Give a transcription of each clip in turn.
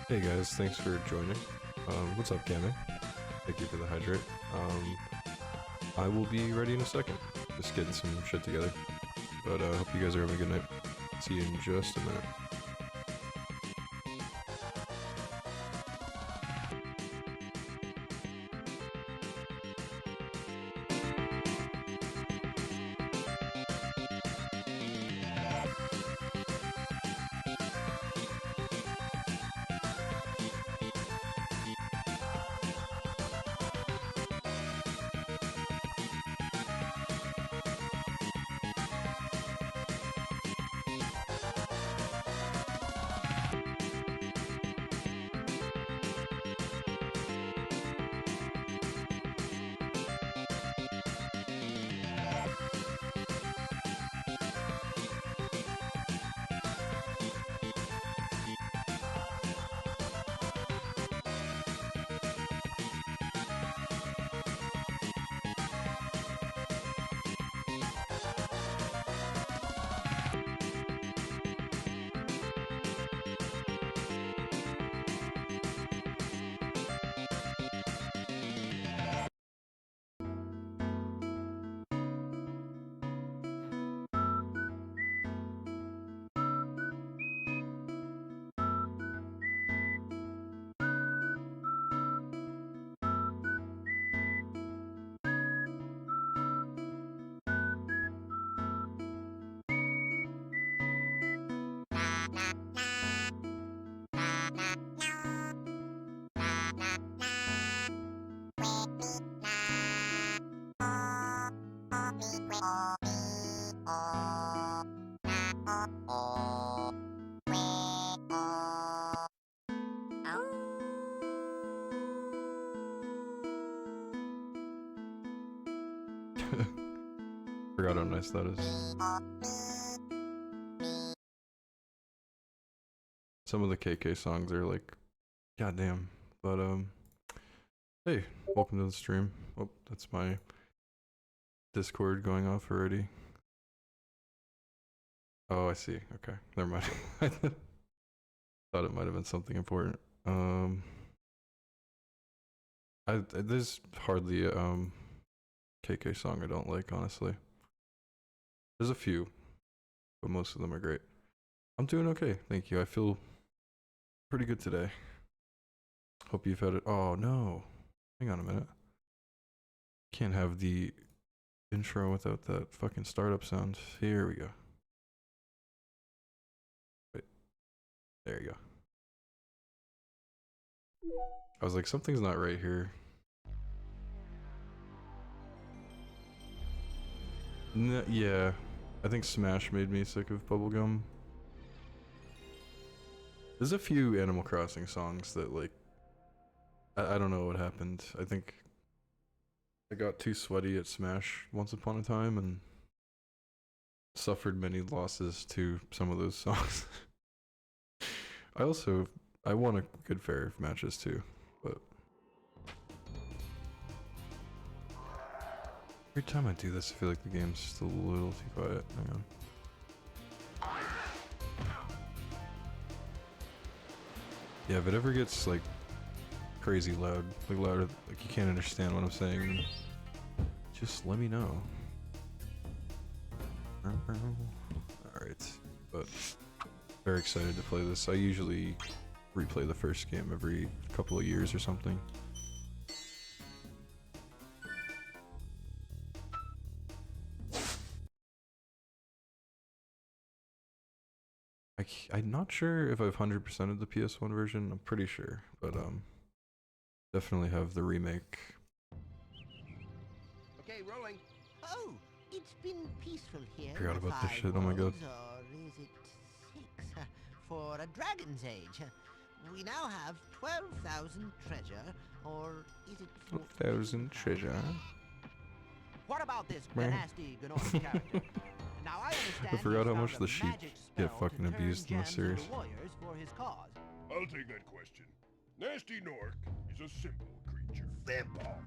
Hey guys, thanks for joining. What's up, Gaming? Thank you for the hydrate. I will be ready in a second. Just getting some shit together. But hope you guys are having a good night. See you in just a minute. Forgot how nice that is. Some of the KK songs are like, goddamn. But hey, welcome to the stream. Oh, that's my Discord going off already. Oh, I see. Okay, never mind. I thought it might have been something important. There's hardly a KK song I don't like, honestly. There's a few, but most of them are great. I'm doing okay, thank you. I feel pretty good today. Hope you've had it. Oh no, hang on a minute. Can't have the intro without that fucking startup sound. Here we go. Wait, there you go. I was like, something's not right here. Yeah, I think Smash made me sick of bubblegum. There's a few Animal Crossing songs that, like, I don't know what happened. I think I got too sweaty at Smash once upon a time and suffered many losses to some of those songs. I won a good fair of matches too, but every time I do this, I feel like the game's just a little too quiet. Hang on. Yeah, if it ever gets like crazy loud, like louder, like you can't understand what I'm saying, just let me know. Alright, but very excited to play this. I usually replay the first game every couple of years or something. I'm not sure if I've 100%ed the PS1 version. I'm pretty sure, but definitely have the remake. Okay, rolling. Oh, it's been peaceful here. Forgot about this shit. Oh my god. Or is it 6 for a dragon's age? We now have 12,000 treasure, or is it 12,000 treasure? What about this nasty Gnorc character? Now I understand I forgot how much the sheep get fucking abused in the series. I'll take that question. Nasty Nork is a simple creature. Simple.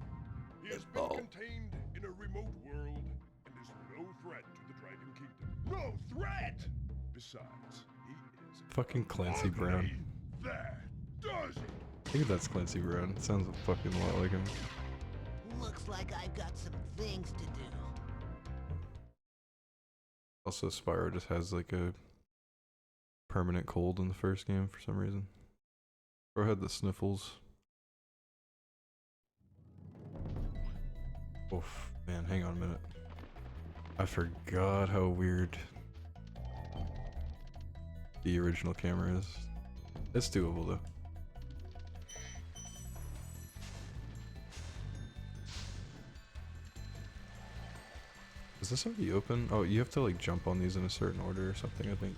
He has been contained in a remote world and is no threat to the Dragon Kingdom. No threat! Besides, he is fucking Clancy Brown. that dog. I think that's Clancy Brown. It sounds a fucking lot like him. Looks like I've got some things to do. Also, Spyro just has like a permanent cold in the first game for some reason. Bro had the sniffles. Oof, man, hang on a minute. I forgot how weird the original camera is. It's doable though. Is this already open? Oh, you have to like jump on these in a certain order or something, I think.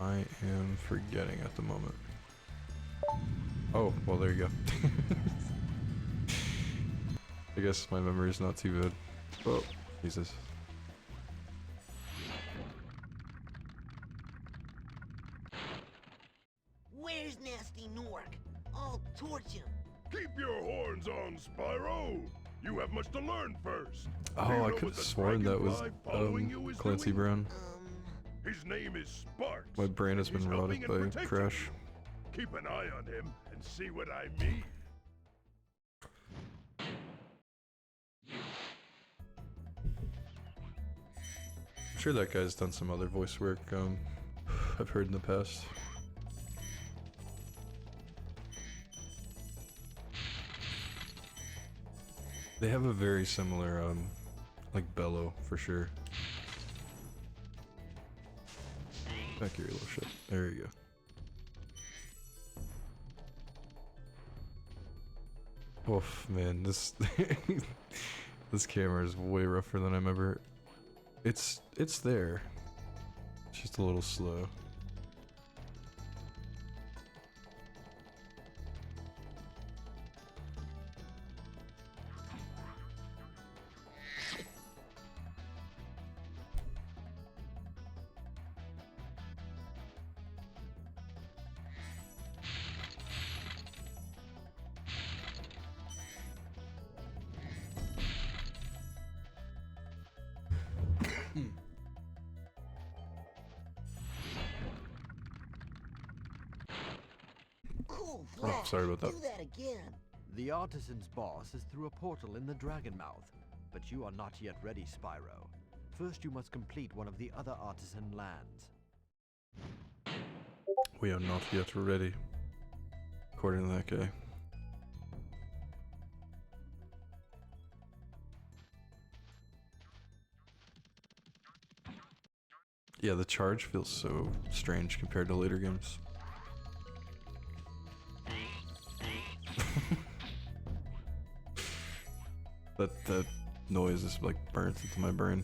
I am forgetting at the moment. Oh, well there you go. I guess my memory is not too bad. Oh, Jesus. Where's Nasty Nork? I'll torch him. Keep your horns on, Spyro! You have much to learn first. Do you Oh, I know could what have the sworn that was dragonfly following you is Clancy doing? Brown. His name is Sparks. My brain has and he's been helping rotted and by protecting Crash. you. Keep an eye on him and see what I mean. I'm sure that guy's done some other voice work I've heard in the past. They have a very similar like bellow for sure. Back here, little shit. There you go. Oof, man, this this camera is way rougher than I remember. It's there. It's just a little slow. Cool, Oh, Flash. sorry about that. Do that again. The artisan's boss is through a portal in the Dragon Mouth, but you are not yet ready, Spyro. First you must complete one of the other artisan lands. We are not yet ready, according to that guy. Yeah, the charge feels so strange compared to later games. that noise is like burnt into my brain.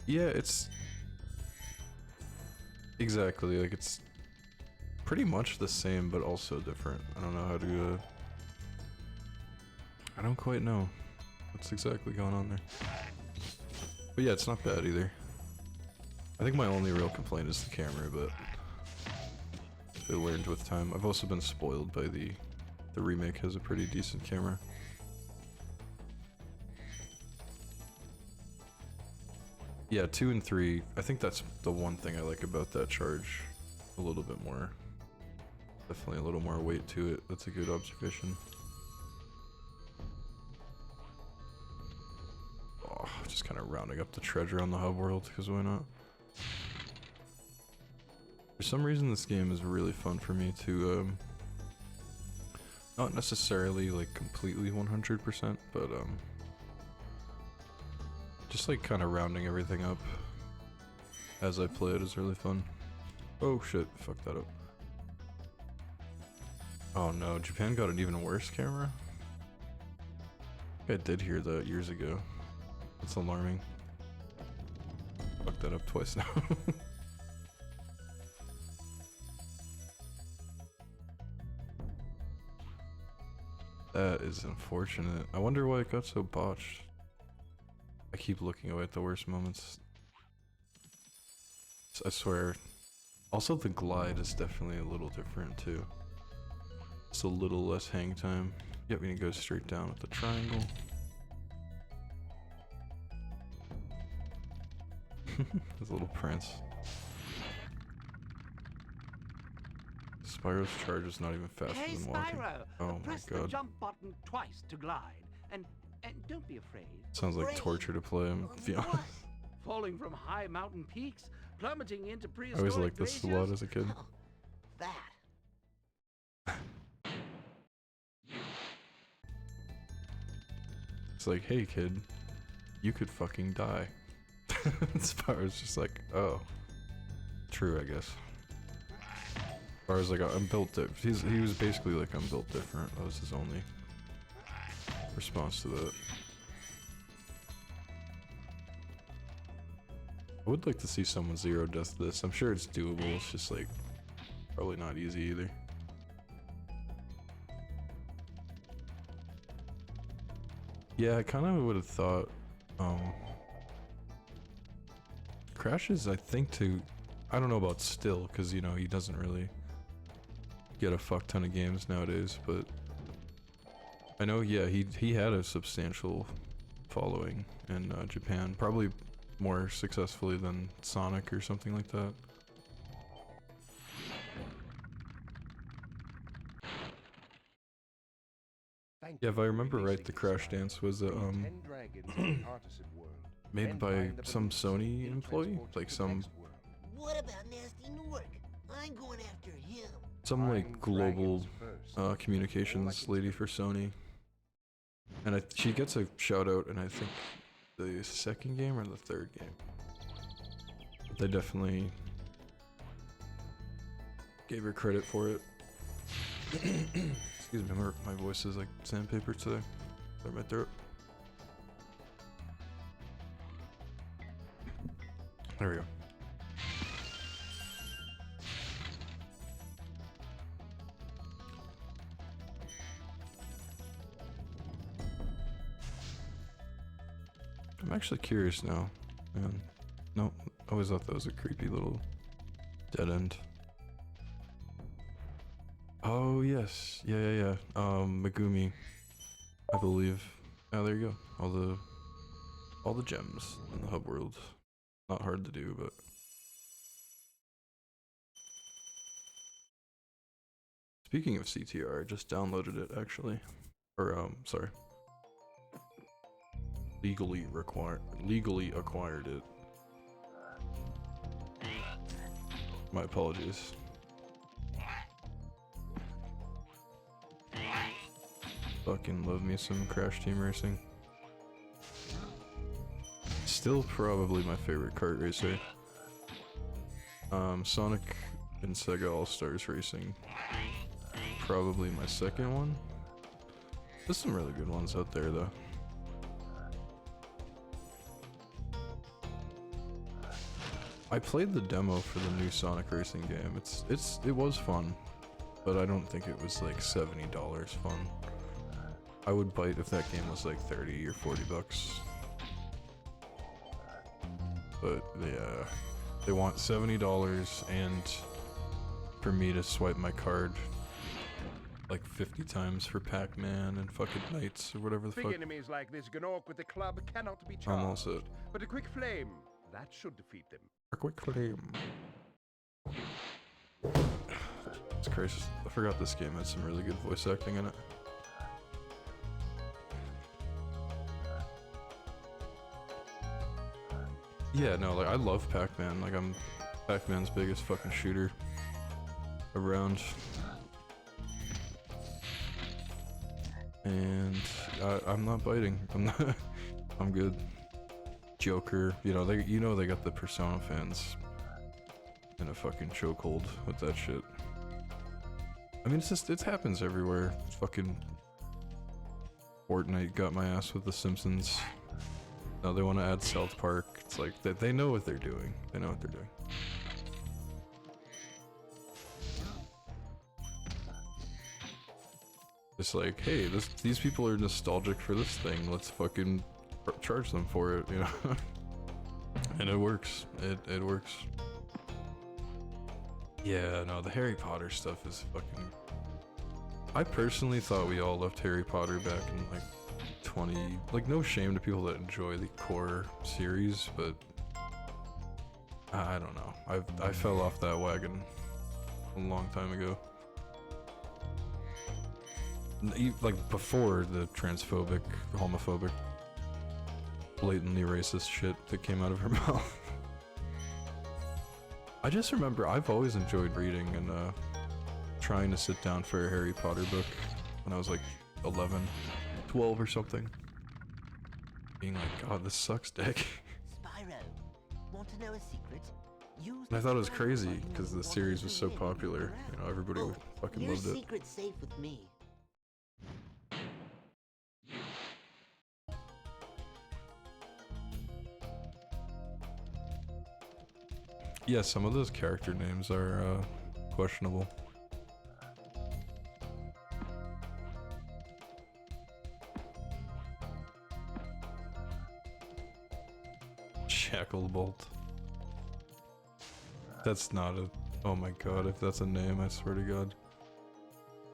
Yeah, it's exactly like it's pretty much the same, but also different. I don't know how to. I don't quite know what's exactly going on there. But yeah, it's not bad either. I think my only real complaint is the camera, but it learned with time. I've also been spoiled by the remake has a pretty decent camera. Yeah, 2 and 3, I think that's the one thing I like about that charge a little bit more. Definitely a little more weight to it. That's a good observation. Oh, just kind of rounding up the treasure on the hub world, because why not? For some reason this game is really fun for me to, not necessarily like completely 100%, but just like kind of rounding everything up as I play it is really fun. Oh shit, fuck that up. Oh no, Japan got an even worse camera? I think I did hear that years ago. That's alarming. Fucked that up twice now. That is unfortunate. I wonder why it got so botched. I keep looking away at the worst moments. I swear. Also, the glide is definitely a little different too. It's a little less hang time. Yep, we need to go straight down with the triangle. His little prince. Spyro's charge is not even faster Hey, than walking. Spyro! Oh my Press the god. jump button twice to glide. And don't be afraid. Sounds like torture to play him, to be honest. Falling from high mountain peaks, plummeting into I prehistoric always liked this a lot as a kid. Oh, that. It's like, hey kid, you could fucking die. Spyro's just like, oh. True, I guess. Spyro's like, I'm built different. He was basically like, I'm built different. That was his only response to that. I would like to see someone zero death this. I'm sure it's doable. It's just like, probably not easy either. Yeah, I kind of would have thought, Crashes, I think I don't know about still, because, you know, he doesn't really get a fuck ton of games nowadays, but I know, yeah, he had a substantial following in Japan, probably more successfully than Sonic or something like that. Yeah, if I remember right, the Crash Dance was made by some Sony employee, like some What about Nasty Nork? I'm going after him. like global communications lady for Sony, and she gets a shout out in I think the second game or the third game. But they definitely gave her credit for it. Excuse me, my voice is like sandpaper today. Clear my throat. There we go. I'm actually curious now. Man, no, I always thought that was a creepy little dead end. Oh yes, yeah. Megumi, I believe. Oh, there you go. All the gems in the hub world. Not hard to do, but. Speaking of CTR, I just downloaded it actually, or sorry. Legally acquired it. My apologies. Fucking love me some Crash Team Racing. Still probably my favorite kart racer. Sonic and Sega All-Stars Racing. Probably my second one. There's some really good ones out there though. I played the demo for the new Sonic Racing game. It was fun, but I don't think it was like $70 fun. I would bite if that game was like 30 or 40 bucks. But they want $70 and for me to swipe my card like 50 times for Pac-Man and fucking Knights or whatever the Big fuck. enemies like this Gnorc with the club cannot be I'm all charged. set. But a quick flame, that should defeat them. A quick flame. It's crazy. I forgot this game had some really good voice acting in it. Yeah, no, like I love Pac-Man. Like I'm Pac-Man's biggest fucking shooter around. And I'm not biting. I'm good. Joker, you know they got the Persona fans in a fucking chokehold with that shit. I mean, it happens everywhere. Fucking Fortnite got my ass with The Simpsons. Now they want to add South Park. It's like they know what they're doing. They know what they're doing. It's like, hey, these people are nostalgic for this thing. Let's fucking charge them for it, you know? And it works. It works. Yeah, no, the Harry Potter stuff is fucking... I personally thought we all loved Harry Potter back in like 20... Like, no shame to people that enjoy the core series, but I don't know. I fell off that wagon a long time ago. Like before the transphobic, homophobic, blatantly racist shit that came out of her mouth. I just remember I've always enjoyed reading and trying to sit down for a Harry Potter book when I was like 11, 12 or something. Being like, God, this sucks, dick. Spyro, want to know a secret? Use And I the thought it was Spyro crazy button because the while series was so moving in popular. around. You know, everybody Oh, fucking your loved it. secret's safe with me. Yeah, some of those character names are questionable. Shacklebolt. That's not a... Oh my god, if that's a name, I swear to god.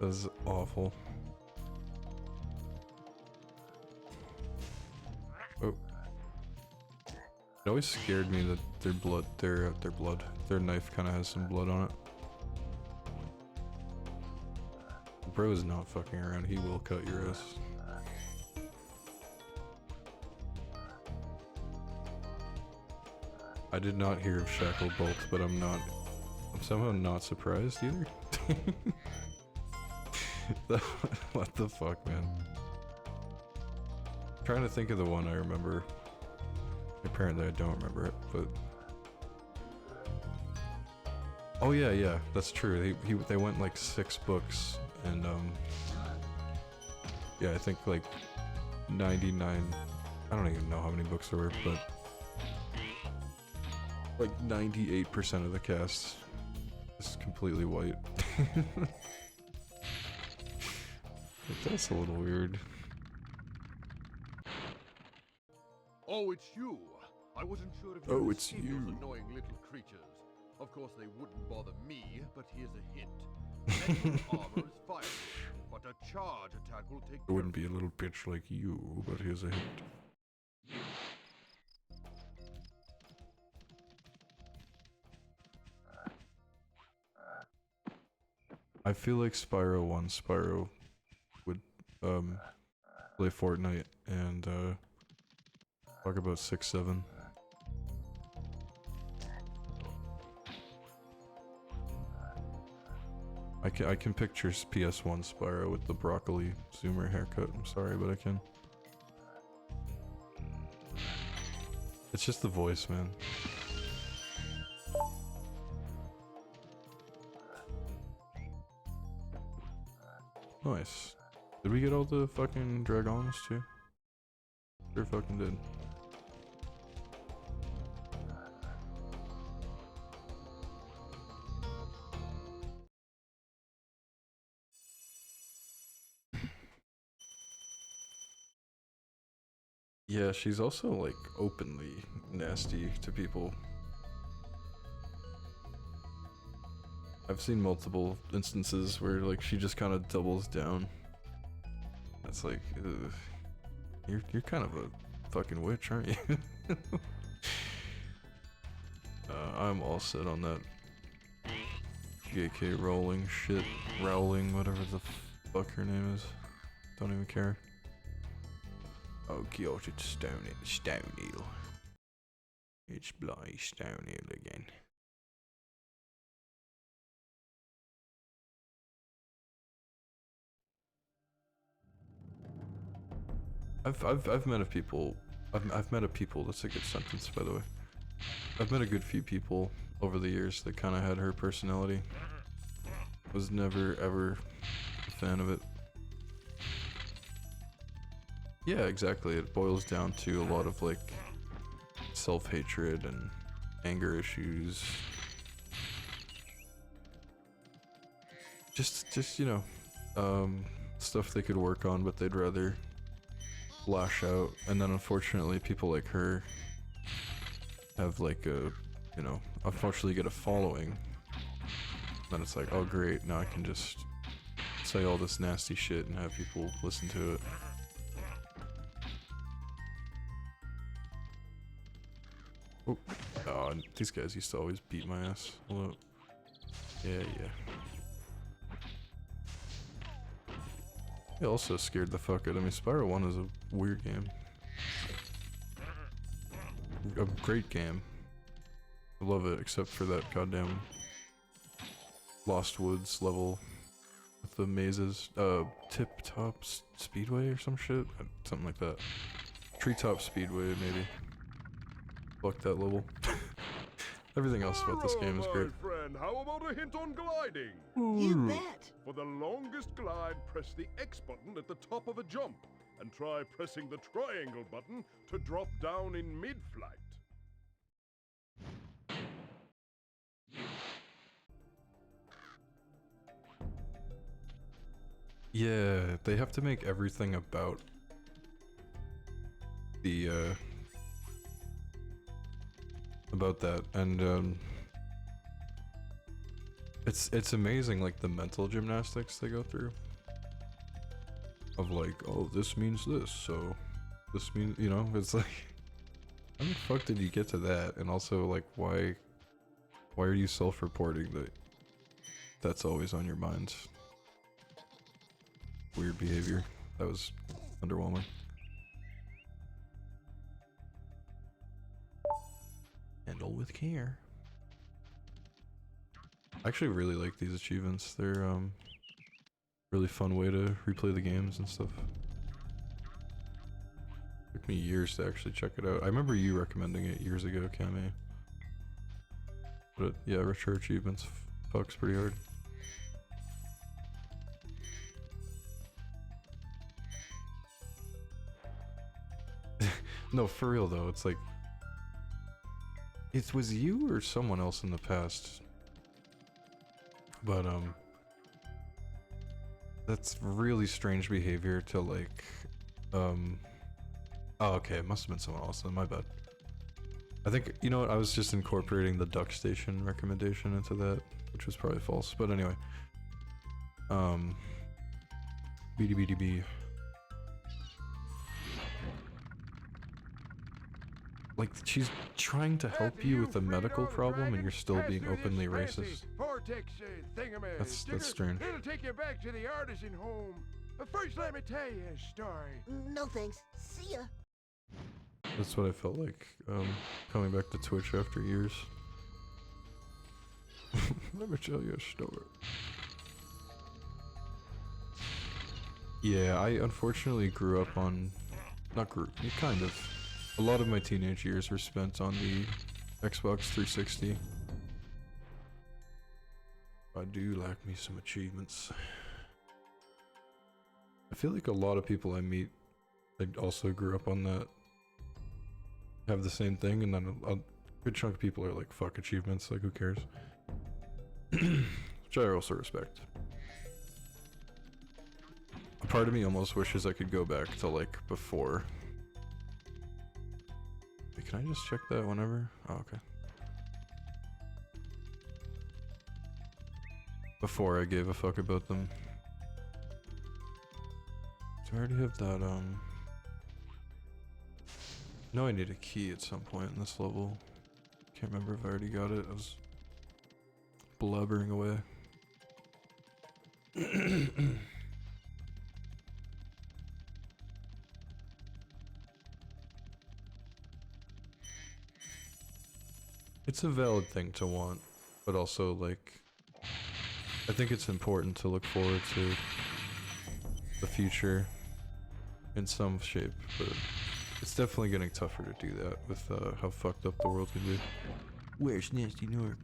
That is awful. Oh. It always scared me that their knife kind of has some blood on it. Bro is not fucking around, he will cut your ass. I did not hear of Shacklebolt, but I'm somehow not surprised either. What the fuck, man? I'm trying to think of the one I remember. Apparently I don't remember it, but... Oh yeah, that's true. They went like 6 books, and yeah, I think like 99... I don't even know how many books there were, but... like 98% of the cast is completely white. That's a little weird. Oh, it's you. I wasn't sure if Oh, you'd it's seen you. those annoying little creatures. Of course, they wouldn't bother me, but here's a hint. Negative armor is fireproof, but a charge attack will take It wouldn't be a little bitch like you, but here's a hint. I feel like Spyro 1 Spyro would play Fortnite and talk about 6-7. I can picture PS1 Spyro with the broccoli zoomer haircut. I'm sorry, but I can. It's just the voice, man. Nice. Did we get all the fucking dragons too? Sure fucking did. Yeah, she's also like openly nasty to people. I've seen multiple instances where like she just kind of doubles down. That's like, ugh. You're kind of a fucking witch, aren't you? I'm all set on that JK Rowling shit. Rowling, whatever the fuck her name is. Don't even care. Oh god, it's Stonehill. It's bloody Stonehill again. I've met a people. I've met a people. That's a good sentence, by the way. I've met a good few people over the years that kind of had her personality. Was never ever a fan of it. Yeah, exactly. It boils down to a lot of like self-hatred and anger issues. Just you know, stuff they could work on, but they'd rather lash out. And then unfortunately people like her have like a, you know, unfortunately get a following. Then it's like, oh great, now I can just say all this nasty shit and have people listen to it. Oh, man, these guys used to always beat my ass. Hello. Yeah, yeah. It also scared the fuck out of me. Spyro 1 is a weird game. A great game. I love it, except for that goddamn Lost Woods level with the mazes. Tip Top Speedway or some shit? Something like that. Treetop Speedway, maybe. Fuck that level. Everything else about this game is great. My friend, how about a hint on gliding? You bet. For the longest glide, press the X button at the top of a jump, and try pressing the triangle button to drop down in mid-flight. Yeah, they have to make everything about the about that, and it's amazing, like the mental gymnastics they go through of like, oh, this means this, so this means, you know, it's like, how the fuck did you get to that? And also, like, why are you self-reporting that that's always on your mind? Weird behavior. That was underwhelming. Handle with care. I actually really like these achievements. They're really fun way to replay the games and stuff. Took me years to actually check it out. I remember you recommending it years ago, Cammy. But yeah, retro achievements fucks pretty hard. No, for real though, it's like, it was you or someone else in the past, but that's really strange behavior to like, oh okay, it must have been someone else then, my bad. I think, you know what, I was just incorporating the Duck Station recommendation into that, which was probably false, but anyway. BDBDB. Like, she's trying to help you with a medical problem and you're still being openly racist. That's strange. It'll take you back to the artisan home. But first let me tell you a story. No thanks. See ya. That's what I felt like, coming back to Twitch after years. Let me tell you a story. Yeah, I unfortunately grew up on... kind of. A lot of my teenage years were spent on the Xbox 360. I do like me some achievements. I feel like a lot of people I meet that also grew up on that have the same thing, and then a good chunk of people are like, fuck achievements, like who cares? Which I also respect. A part of me almost wishes I could go back to like before. Wait, can I just check that whenever? Oh, okay. Before I gave a fuck about them. Do I already have that, No, I need a key at some point in this level. Can't remember if I already got it. I was blubbering away. It's a valid thing to want, but also, like, I think it's important to look forward to the future in some shape, but it's definitely getting tougher to do that with how fucked up the world can be. Where's Nasty Nork?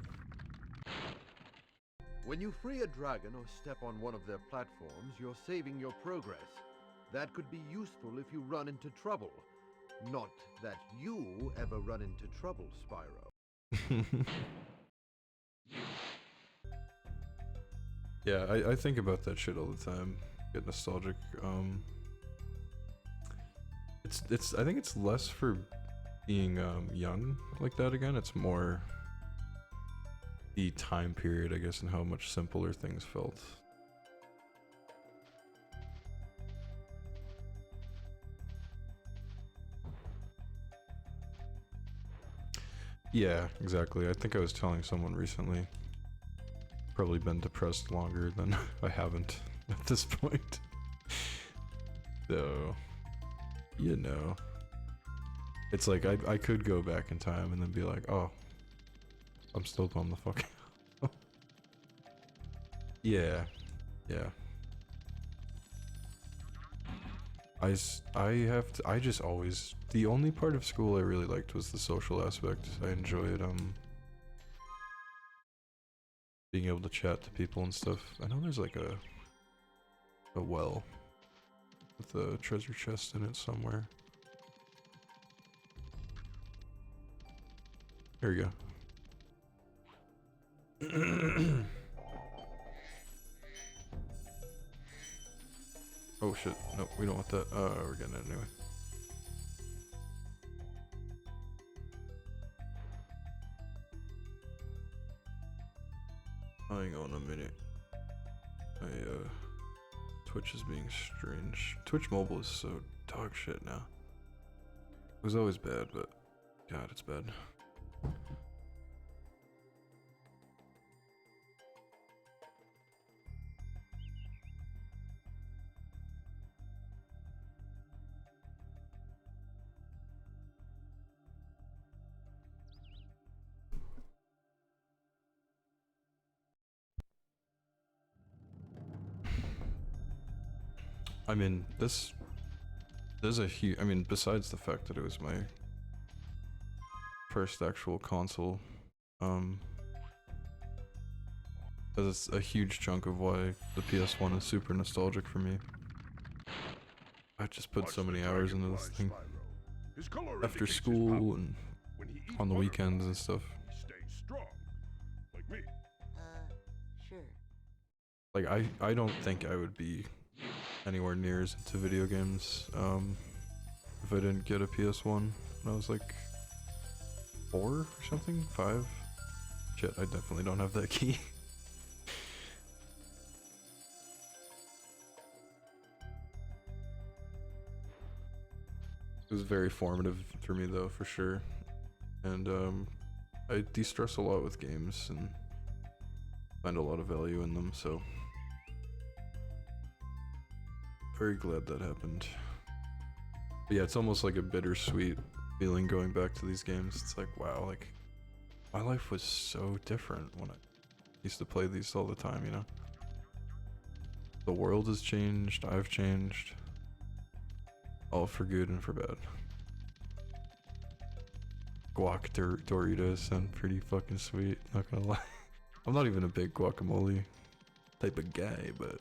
When you free a dragon or step on one of their platforms, you're saving your progress. That could be useful if you run into trouble. Not that you ever run into trouble, Spyro. Yeah, I think about that shit all the time. Get nostalgic. I think it's less for being young like that again. It's more the time period, I guess, and how much simpler things felt. Yeah, exactly. I think I was telling someone recently. Probably been depressed longer than I haven't at this point. So, you know. It's like I could go back in time and then be like, oh, I'm still bummed the fuck out. Yeah, yeah. I just always, the only part of school I really liked was the social aspect. I enjoyed, being able to chat to people and stuff. I know there's like a well with a treasure chest in it somewhere. Here we go. Oh shit, nope, we don't want that. We're getting it anyway. Hang on a minute. Twitch is being strange. Twitch mobile is so dog shit now. It was always bad, but God, it's bad. I mean, there's a huge, I mean, besides the fact that it was my first actual console, that's a huge chunk of why the PS1 is super nostalgic for me. I just put so many hours into this thing. After school and on the weekends and stuff. He stays strong, like me. Sure. Like, I don't think I would be anywhere near as into video games, if I didn't get a PS1 when I was like 4 or something? 5? Shit, I definitely don't have that key. It was very formative for me though, for sure. And I de-stress a lot with games and find a lot of value in them, so very glad that happened. But yeah, it's almost like a bittersweet feeling going back to these games. It's like, wow, like my life was so different when I used to play these all the time, you know? The world has changed, I've changed. All for good and for bad. Guac Doritos sound pretty fucking sweet, not gonna lie. I'm not even a big guacamole type of guy, but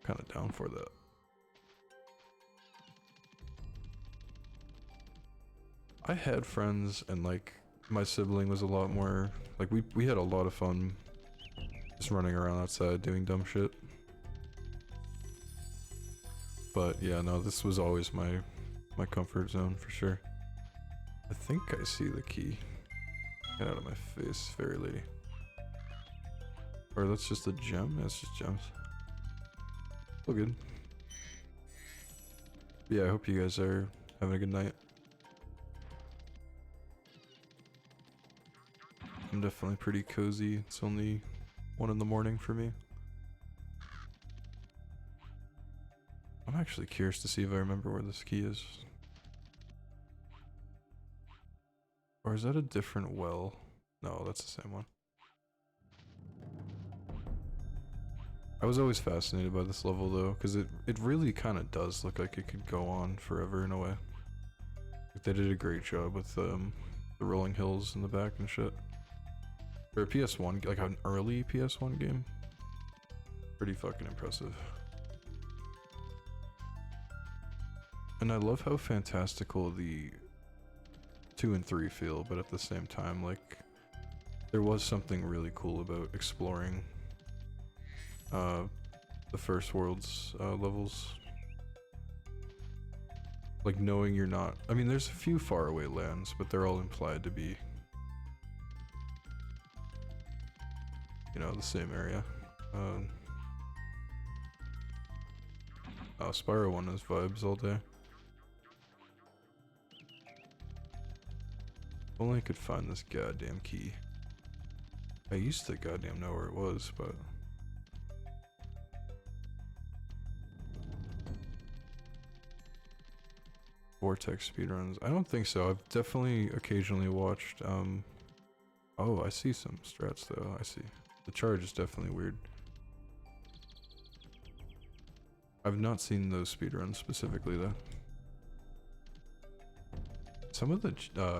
kind of down for that. I had friends, and like my sibling was a lot more like we had a lot of fun just running around outside doing dumb shit. But yeah, no, this was always my comfort zone for sure. I think I see the key. Get out of my face, fairy lady. Or that's just a gem? That's just gems. All good. But yeah, I hope you guys are having a good night. I'm definitely pretty cozy. It's only 1 in the morning for me. I'm actually curious to see if I remember where this key is. Or is that a different well? No, that's the same one. I was always fascinated by this level though, because it really kind of does look like it could go on forever in a way. Like, they did a great job with the rolling hills in the back and shit. For a PS1, like an early PS1 game, pretty fucking impressive. And I love how fantastical the 2 and 3 feel, but at the same time, like, there was something really cool about exploring the first world's levels. Like, knowing you're not, I mean, there's a few faraway lands, but they're all implied to be, you know, the same area. Spyro 1 is vibes all day. Only I could find this goddamn key. I used to goddamn know where it was, but... Vortex speedruns. I don't think so. I've definitely occasionally watched, oh, I see some strats though. I see. The charge is definitely weird. I've not seen those speedruns specifically though. Some of the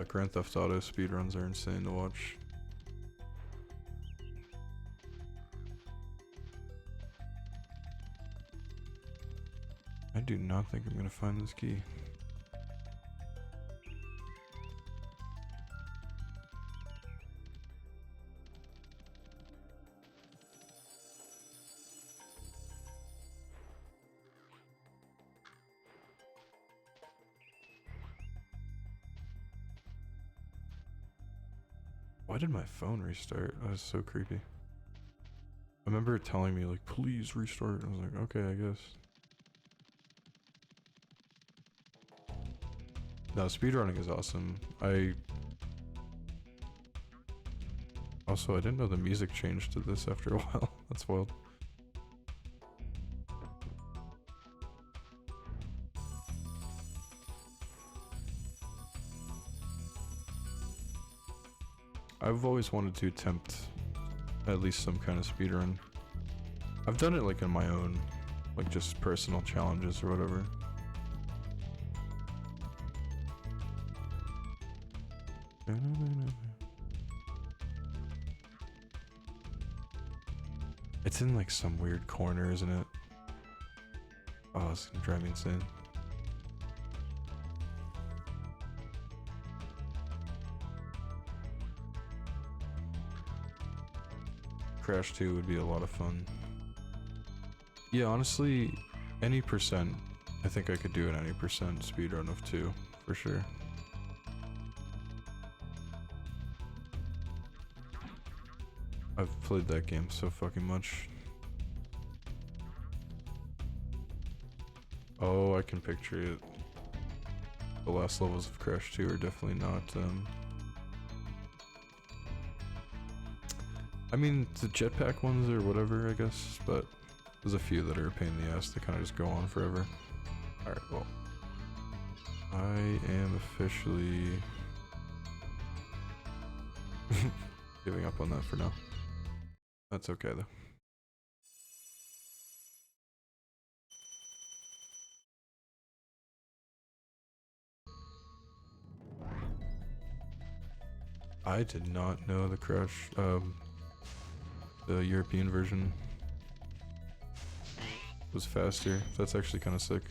Grand Theft Auto speedruns are insane to watch. I do not think I'm gonna find this key. Why did my phone restart? That was so creepy. I remember it telling me like, please restart. I was like, okay, I guess. No, speedrunning is awesome. Also, I didn't know the music changed to this after a while. That's wild. I've always wanted to attempt at least some kind of speedrun. I've done it like in my own, like just personal challenges or whatever. It's in like some weird corner, isn't it? Oh, it's gonna drive me insane. Crash 2 would be a lot of fun. Yeah, honestly, any percent, I think I could do an any percent speedrun of 2, for sure. I've played that game so fucking much. Oh, I can picture it. The last levels of Crash 2 are definitely not, I mean, the jetpack ones or whatever, I guess, but there's a few that are a pain in the ass that kind of just go on forever. Alright, well. I am officially giving up on that for now. That's okay though. I did not know the Crash, the European version was faster. That's actually kind of sick.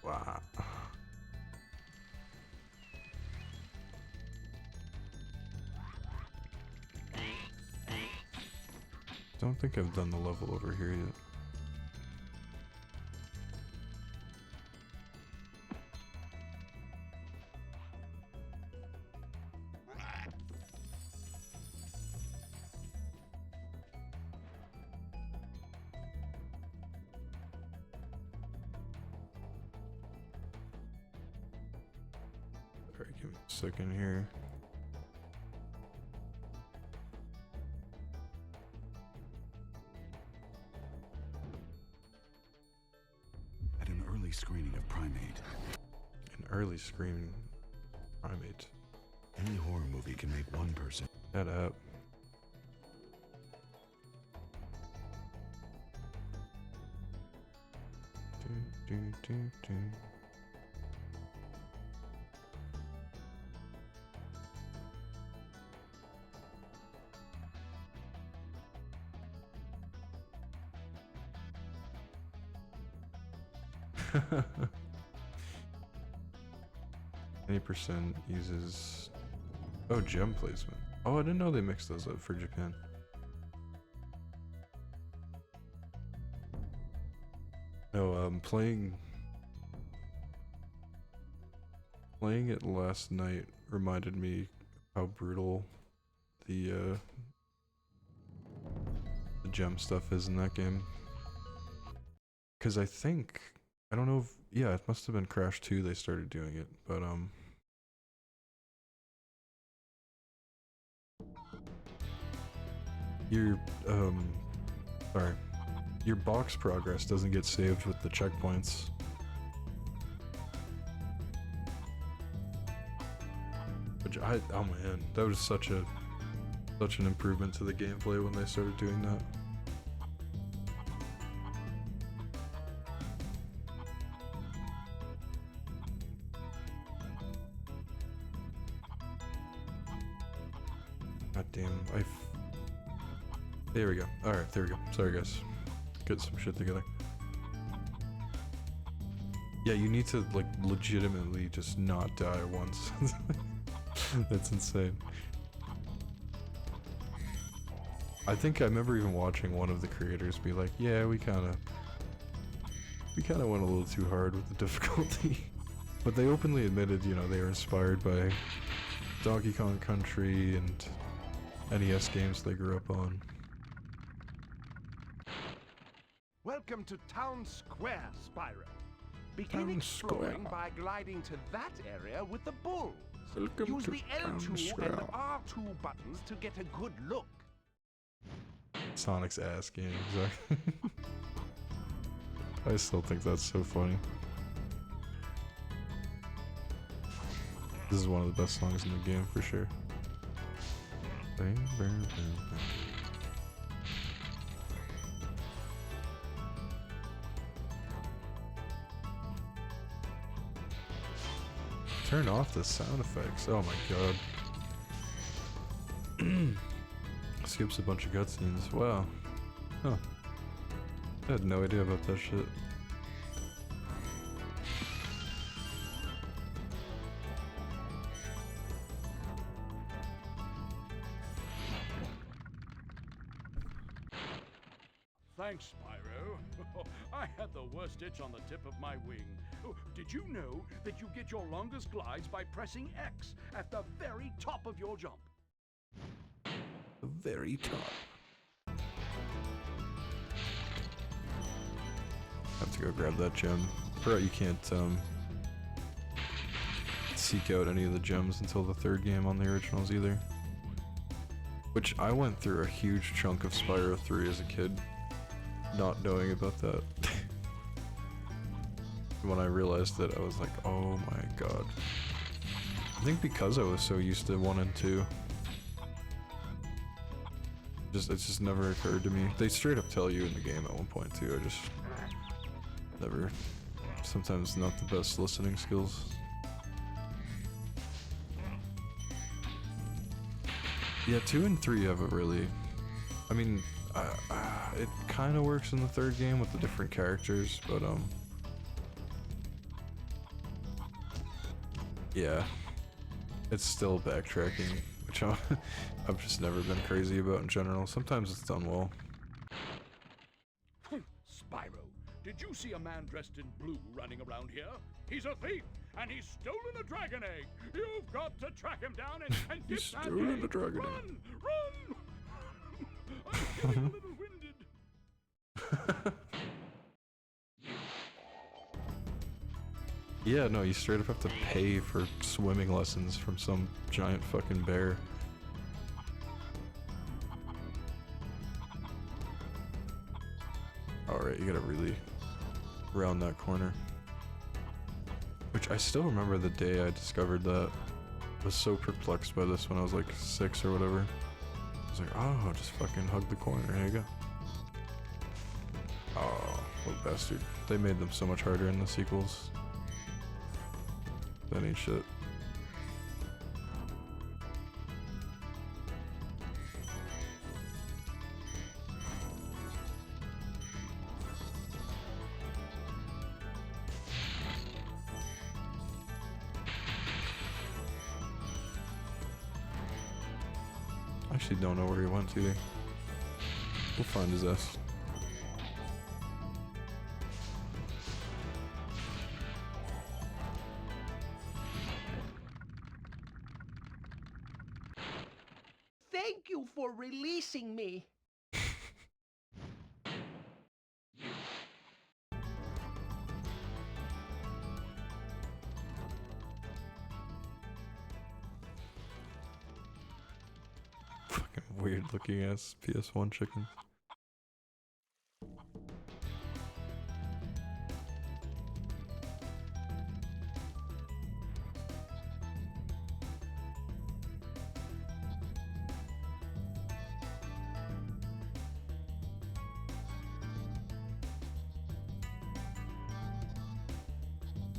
Wow. Don't think I've done the level over here yet. Alright, give me a second here. At an early screening of Primate. An early screening Primate. Any horror movie can make one person. That up. Do. Any percent uses gem placement. Oh, I didn't know they mixed those up for Japan. No, playing it last night reminded me how brutal the gem stuff is in that game. Because I think I don't know if, yeah, it must have been Crash 2 they started doing it, but your sorry, your box progress doesn't get saved with the checkpoints. Which oh man, that was such an improvement to the gameplay when they started doing that. God damn, there we go. Alright, there we go. Sorry guys. Get some shit together. Yeah, you need to like legitimately just not die once. That's insane. I think I remember even watching one of the creators be like, yeah, we kinda went a little too hard with the difficulty. But they openly admitted, you know, they were inspired by Donkey Kong Country and NES games they grew up on. Welcome to Town Square, Spyro. Begin Town exploring Square. by gliding to that area with the bulls. Welcome Use to the Town L2 and Square. R2 buttons to get a good look. Sonic's ass game, exactly. I still think that's so funny. This is one of the best songs in the game for sure. Bang, bang, bang, bang. Turn off the sound effects. Oh my god. Skips a bunch of cutscenes. Wow. Huh. I had no idea about that shit. Thanks, Spyro. I had the worst itch on the tip of my wing. Oh, did you know that you get your longest glides by pressing X at the very top of your jump? The very top. Have to go grab that gem. Forgot you can't seek out any of the gems until the third game on the originals either. Which I went through a huge chunk of Spyro 3 as a kid, not knowing about that. When I realized it, I was like, oh my god. I think because I was so used to 1 and 2. It just never occurred to me. They straight up tell you in the game at one point too, I just never, sometimes not the best listening skills. Yeah, 2 and 3 have a really, I mean, it kind of works in the third game with the different characters, but yeah, it's still backtracking, which I've just never been crazy about in general. Sometimes it's done well. Spyro, did you see a man dressed in blue running around here? He's a thief, and he's stolen a dragon egg. You've got to track him down and get He's that stolen egg. a dragon egg. Run! Run! I'm getting a little winded. Yeah, no, you straight up have to pay for swimming lessons from some giant fucking bear. Alright, you gotta really round that corner. Which I still remember the day I discovered that. I was so perplexed by this when I was like 6 or whatever. I was like, oh, just fucking hug the corner, here you go. Oh, what a bastard. They made them so much harder in the sequels. That ain't shit. I actually don't know where he went either. We'll find his ass. Thank you for releasing me. weird looking ass PS1 chickens.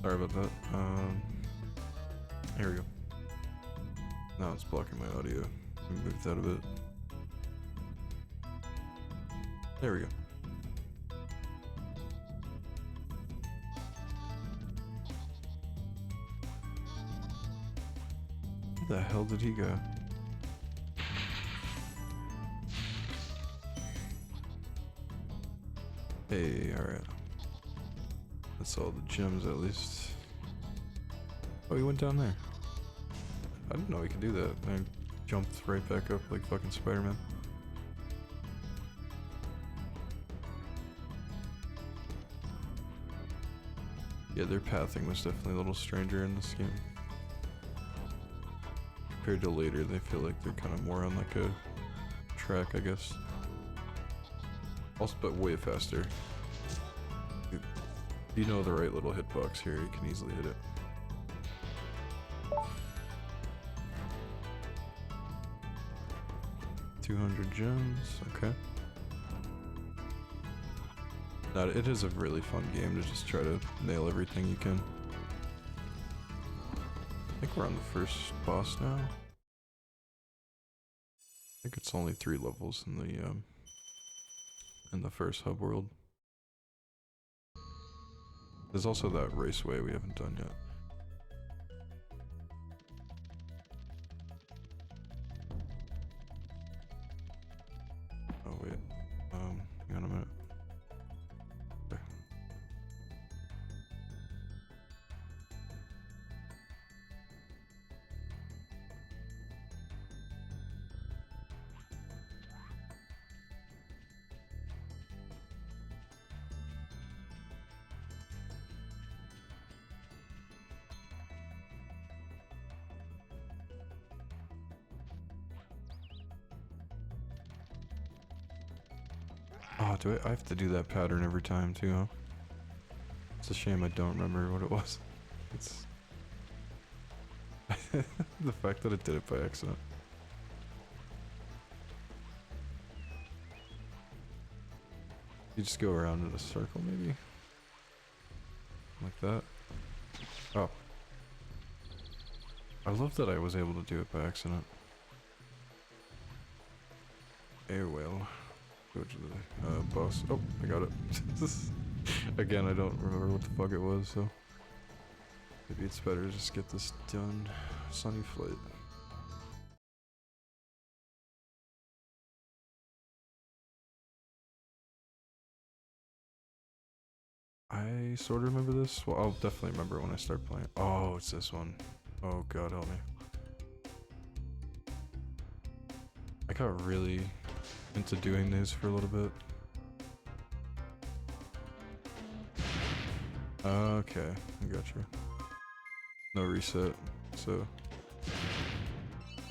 Sorry about that. Here we go. Now it's blocking my audio. Let me move that a bit. There we go. Where the hell did he go? Hey, alright. That's all the gems at least. Oh, he went down there. I didn't know he could do that. I jumped right back up like fucking Spider-Man. Yeah, their pathing was definitely a little stranger in this game. Compared to later, they feel like they're kind of more on like a track, I guess. Also, but way faster. If you know the right little hitbox here, you can easily hit it. $200 gems, okay. Now, it is a really fun game to just try to nail everything you can. I think we're on the first boss now. I think it's only 3 levels in the first hub world. There's also that raceway we haven't done yet. Oh wait, hang on a minute. Okay. Oh, I have to do that pattern every time too, huh? It's a shame I don't remember what it was. It's the fact that it did it by accident. You just go around in a circle maybe? Like that. Oh. I love that I was able to do it by accident. Well. Go to the boss. Oh, I got it. Again, I don't remember what the fuck it was, so maybe it's better to just get this done. Sunny Flight. I sort of remember this. Well, I'll definitely remember when I start playing. Oh, it's this one. Oh god, help me. I got really into doing these for a little bit. Okay, I got you. No reset, so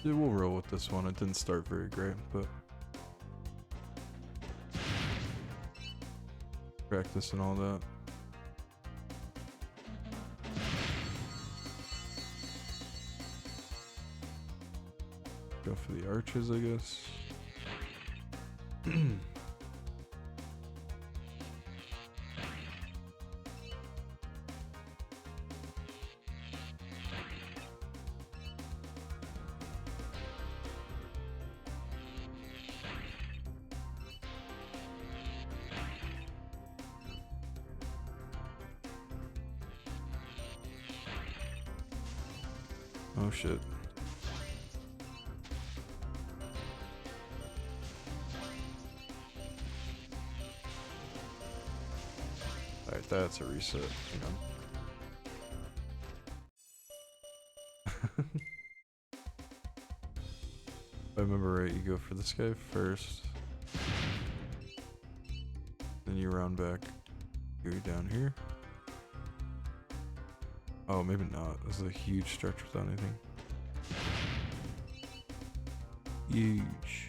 yeah, we'll roll with this one. It didn't start very great, but practice and all that. Go for the arches, I guess. Oh shit. Alright, that's a reset. Hang on. If I remember right, you go for this guy first. Then you round back. Go down here. Oh, maybe not. This is a huge stretch without anything. Huge.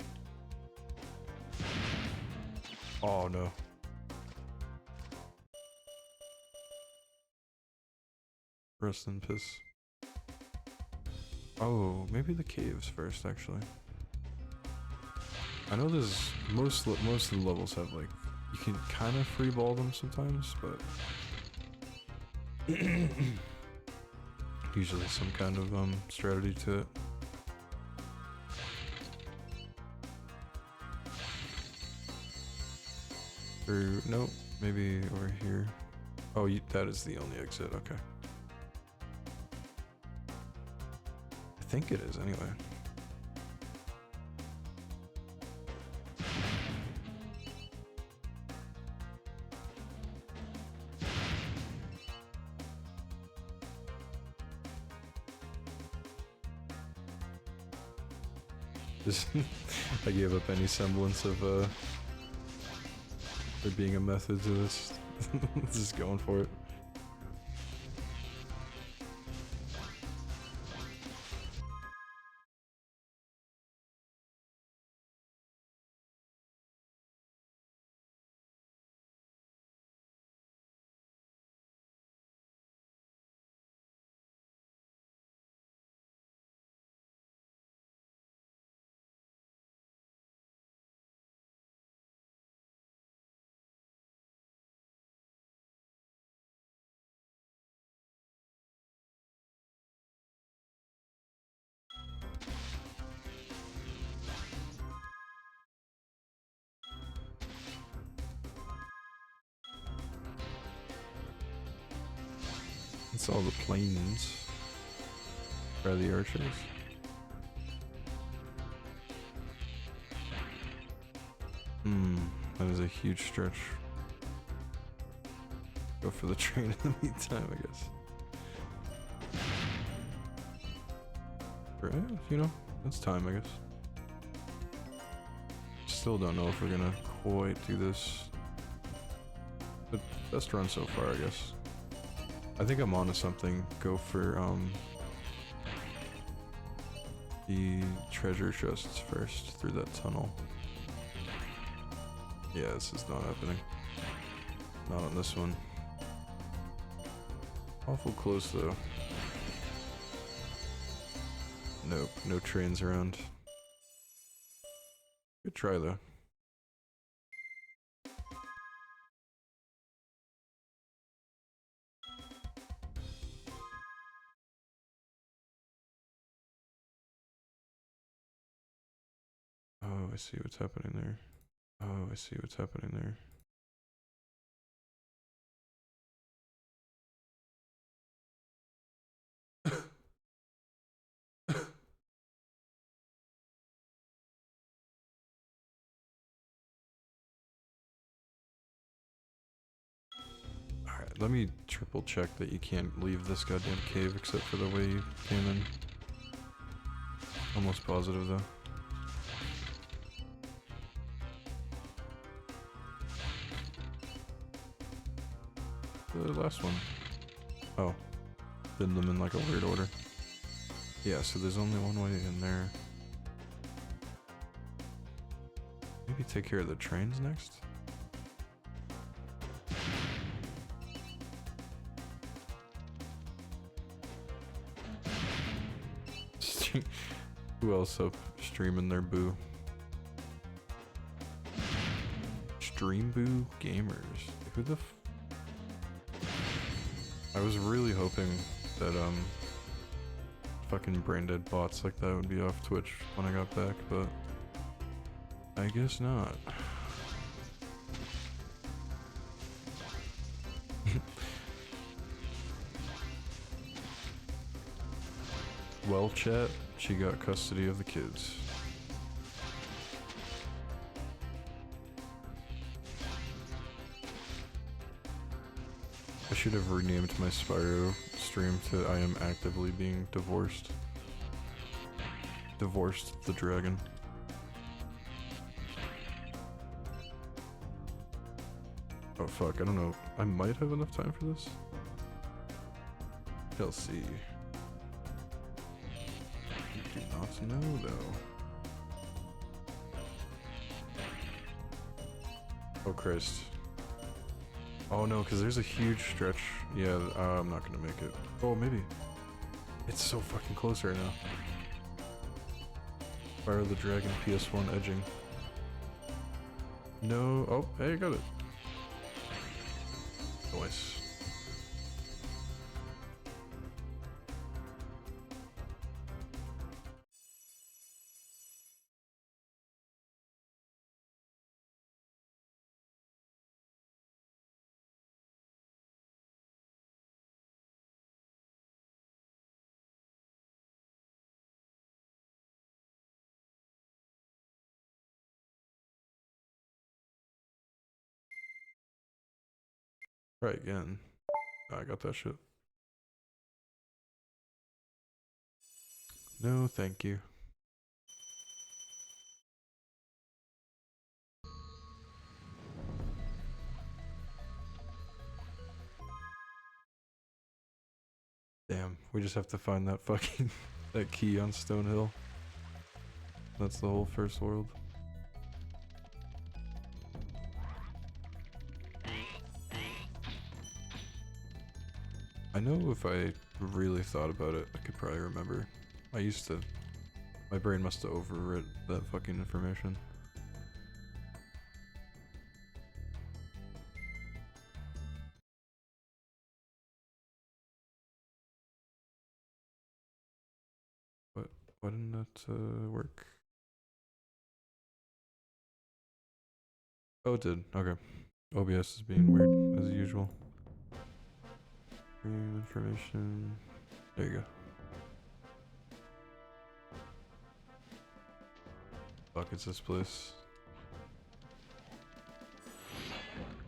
Oh no. Rest in piss. Oh, maybe the caves first, actually. I know there's most of the levels have like you can kind of free ball them sometimes, but usually some kind of strategy to it. Or no, maybe over here. Oh, that is the only exit. Okay. I think it is anyway. I gave up any semblance of there being a method to this. Just going for it. It's all the planes. Try the archers. That is a huge stretch. Go for the train in the meantime, I guess. Right, you know, it's time, I guess. Still don't know if we're gonna quite do this. But best run so far, I guess. I think I'm onto something. Go for the treasure chests first through that tunnel. Yeah, this is not happening. Not on this one. Awful close though. Nope, no trains around. Good try though. Oh, I see what's happening there. Oh, I see what's happening there. Alright, let me triple check that you can't leave this goddamn cave except for the way you came in. Almost positive though. The last one. Oh. Did them in like a weird order. Yeah, so there's only one way in there. Maybe take care of the trains next? Who else up streaming their boo? Stream boo gamers. Who the I was really hoping that fucking brain dead bots like that would be off Twitch when I got back, but I guess not. Well, chat, she got custody of the kids. I should have renamed my Spyro stream to I am actively being divorced. Divorced the dragon. Oh fuck, I don't know. I might have enough time for this. Shall see. I do not know though. Oh Christ. Oh no, because there's a huge stretch. Yeah, I'm not gonna make it. Oh, maybe. It's so fucking close right now. Spyro the Dragon PS1 edging. No. Oh, hey, I got it. Nice. Try again. I got that shit. No, thank you. Damn, we just have to find that fucking that key on Stonehill. That's the whole first world. I know if I really thought about it, I could probably remember. I used to. My brain must have overwrit that fucking information. But why didn't that work? Oh, it did. Okay. OBS is being weird as usual. Information. There you go. Fuck, it's this place.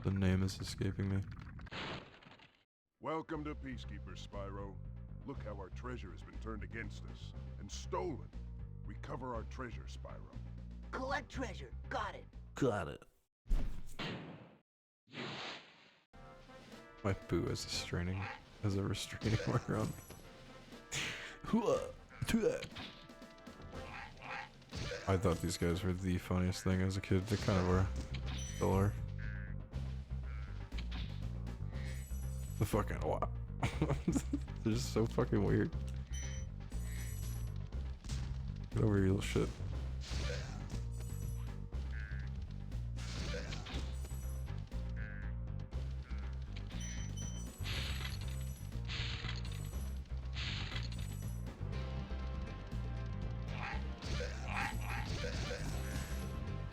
The name is escaping me. Welcome to Peacekeeper, Spyro. Look how our treasure has been turned against us and stolen. Recover our treasure, Spyro. Collect treasure. Got it. Got it. My boo has a restraining order on me. I thought these guys were the funniest thing as a kid. They kind of were. Still are. The fucking what? They're just so fucking weird. Get over your little shit.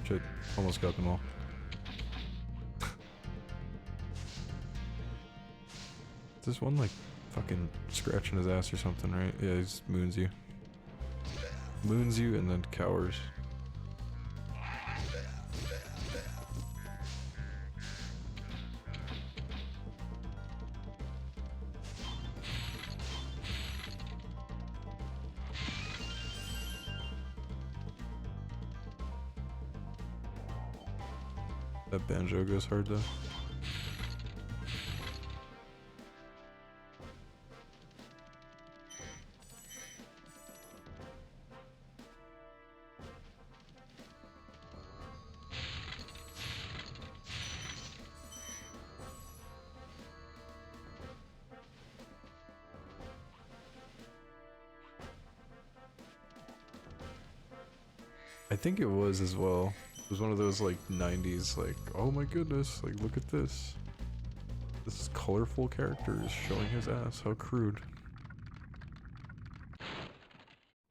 Shit, almost got them all. This one like fucking scratching his ass or something, right? Yeah, he just moons you. Moons you and then cowers. That banjo goes hard though. I think it was as well. It was one of those like 90s like, oh my goodness, like look at this. This colorful character is showing his ass. How crude.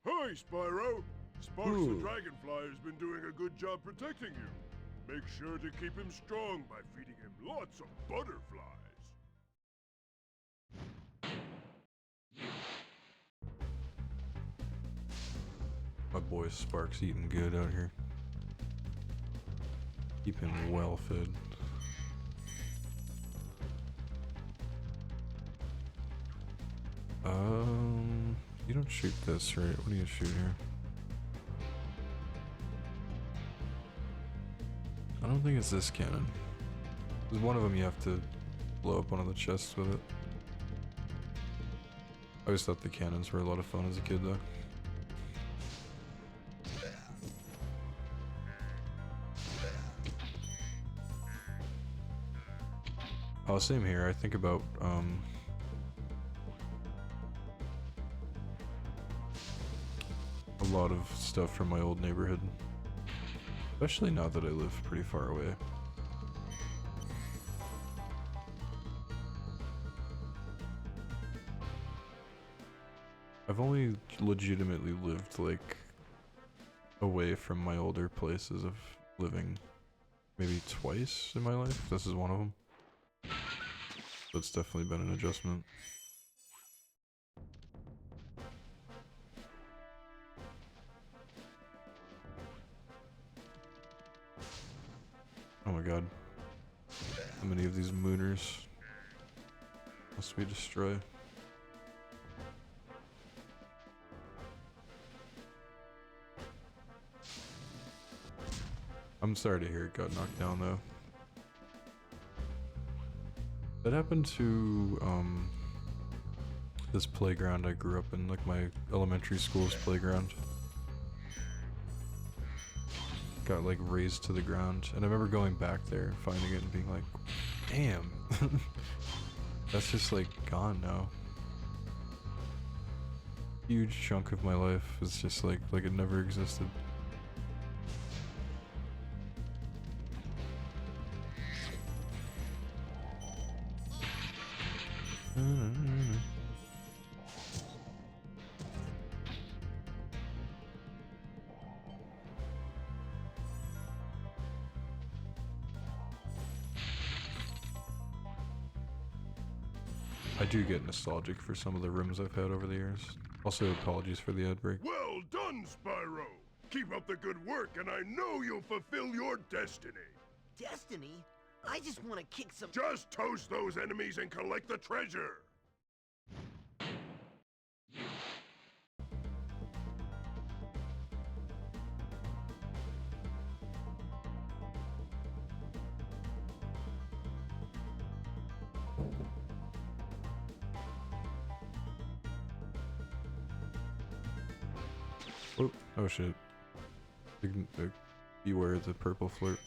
Hi, Spyro! Sparks the Dragonfly has been doing a good job protecting you. Make sure to keep him strong by feeding him lots of butterflies. My boy Sparks eating good out here. Keep him well fed. You don't shoot this, right? What do you shoot here? I don't think it's this cannon. There's one of them you have to blow up one of the chests with it. I always thought the cannons were a lot of fun as a kid though. Oh, same here. I think about a lot of stuff from my old neighborhood. Especially now that I live pretty far away. I've only legitimately lived like away from my older places of living maybe twice in my life. This is one of them. So it's definitely been an adjustment. Oh my god. How many of these mooners must we destroy? I'm sorry to hear it got knocked down though. That happened to this playground I grew up in, like my elementary school's playground. Got like razed to the ground, and I remember going back there, finding it, and being like, "Damn, that's just like gone now." Huge chunk of my life is just like it never existed. I do get nostalgic for some of the rooms I've had over the years. Also, apologies for the ad break. Well done, Spyro! Keep up the good work, and I know you'll fulfill your destiny. Destiny? I just want to kick some... Just toast those enemies and collect the treasure! Oh shit. Beware the purple flirt.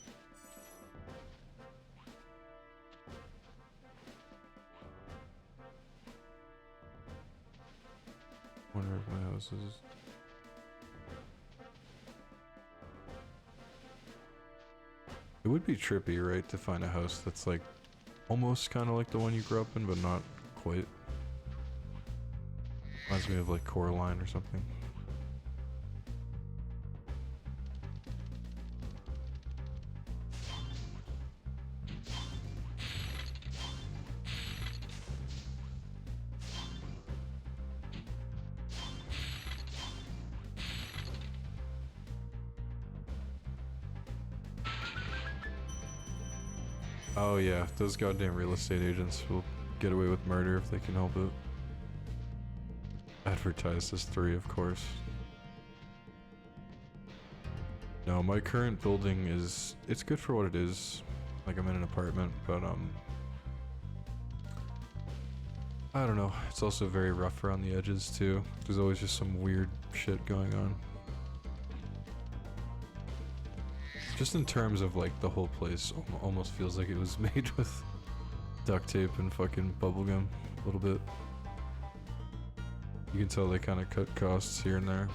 Wonder if my house is... It would be trippy, right, to find a house that's like almost kind of like the one you grew up in, but not quite. Reminds me of like Coraline or something. Oh yeah, those goddamn real estate agents will get away with murder if they can help it. Advertised as 3, of course. No, my current building is... it's good for what it is. Like, I'm in an apartment, but I don't know. It's also very rough around the edges, too. There's always just some weird shit going on. Just in terms of like the whole place almost feels like it was made with duct tape and fucking bubblegum a little bit. You can tell they kind of cut costs here and there.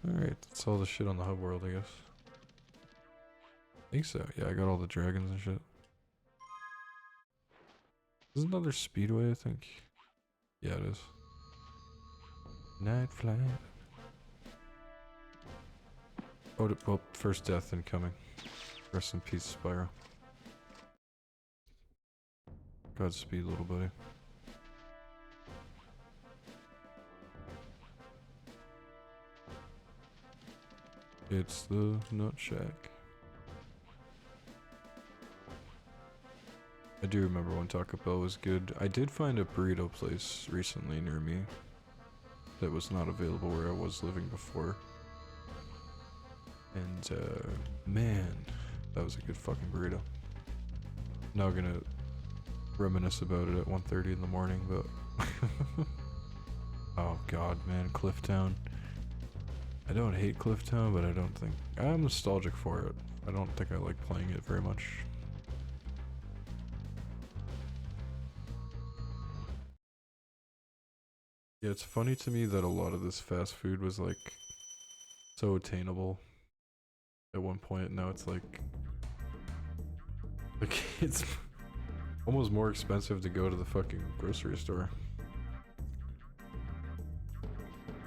Alright, that's all the shit on the hub world, I guess. I think so. Yeah, I got all the dragons and shit. There's another speedway, I think. Yeah, it is. Night flight. Oh, well, first death incoming. Rest in peace, SPYRO. Godspeed, little buddy. It's the Nut Shack. I do remember when Taco Bell was good. I did find a burrito place recently near me that was not available where I was living before. And, man, that was a good fucking burrito. Now gonna reminisce about it at 1:30 in the morning, but... oh god, man, Clifftown. I don't hate Clifftown, but I don't think I'm nostalgic for it. I don't think I like playing it very much. Yeah, it's funny to me that a lot of this fast food was like so attainable at one point. Now it's like it's almost more expensive to go to the fucking grocery store.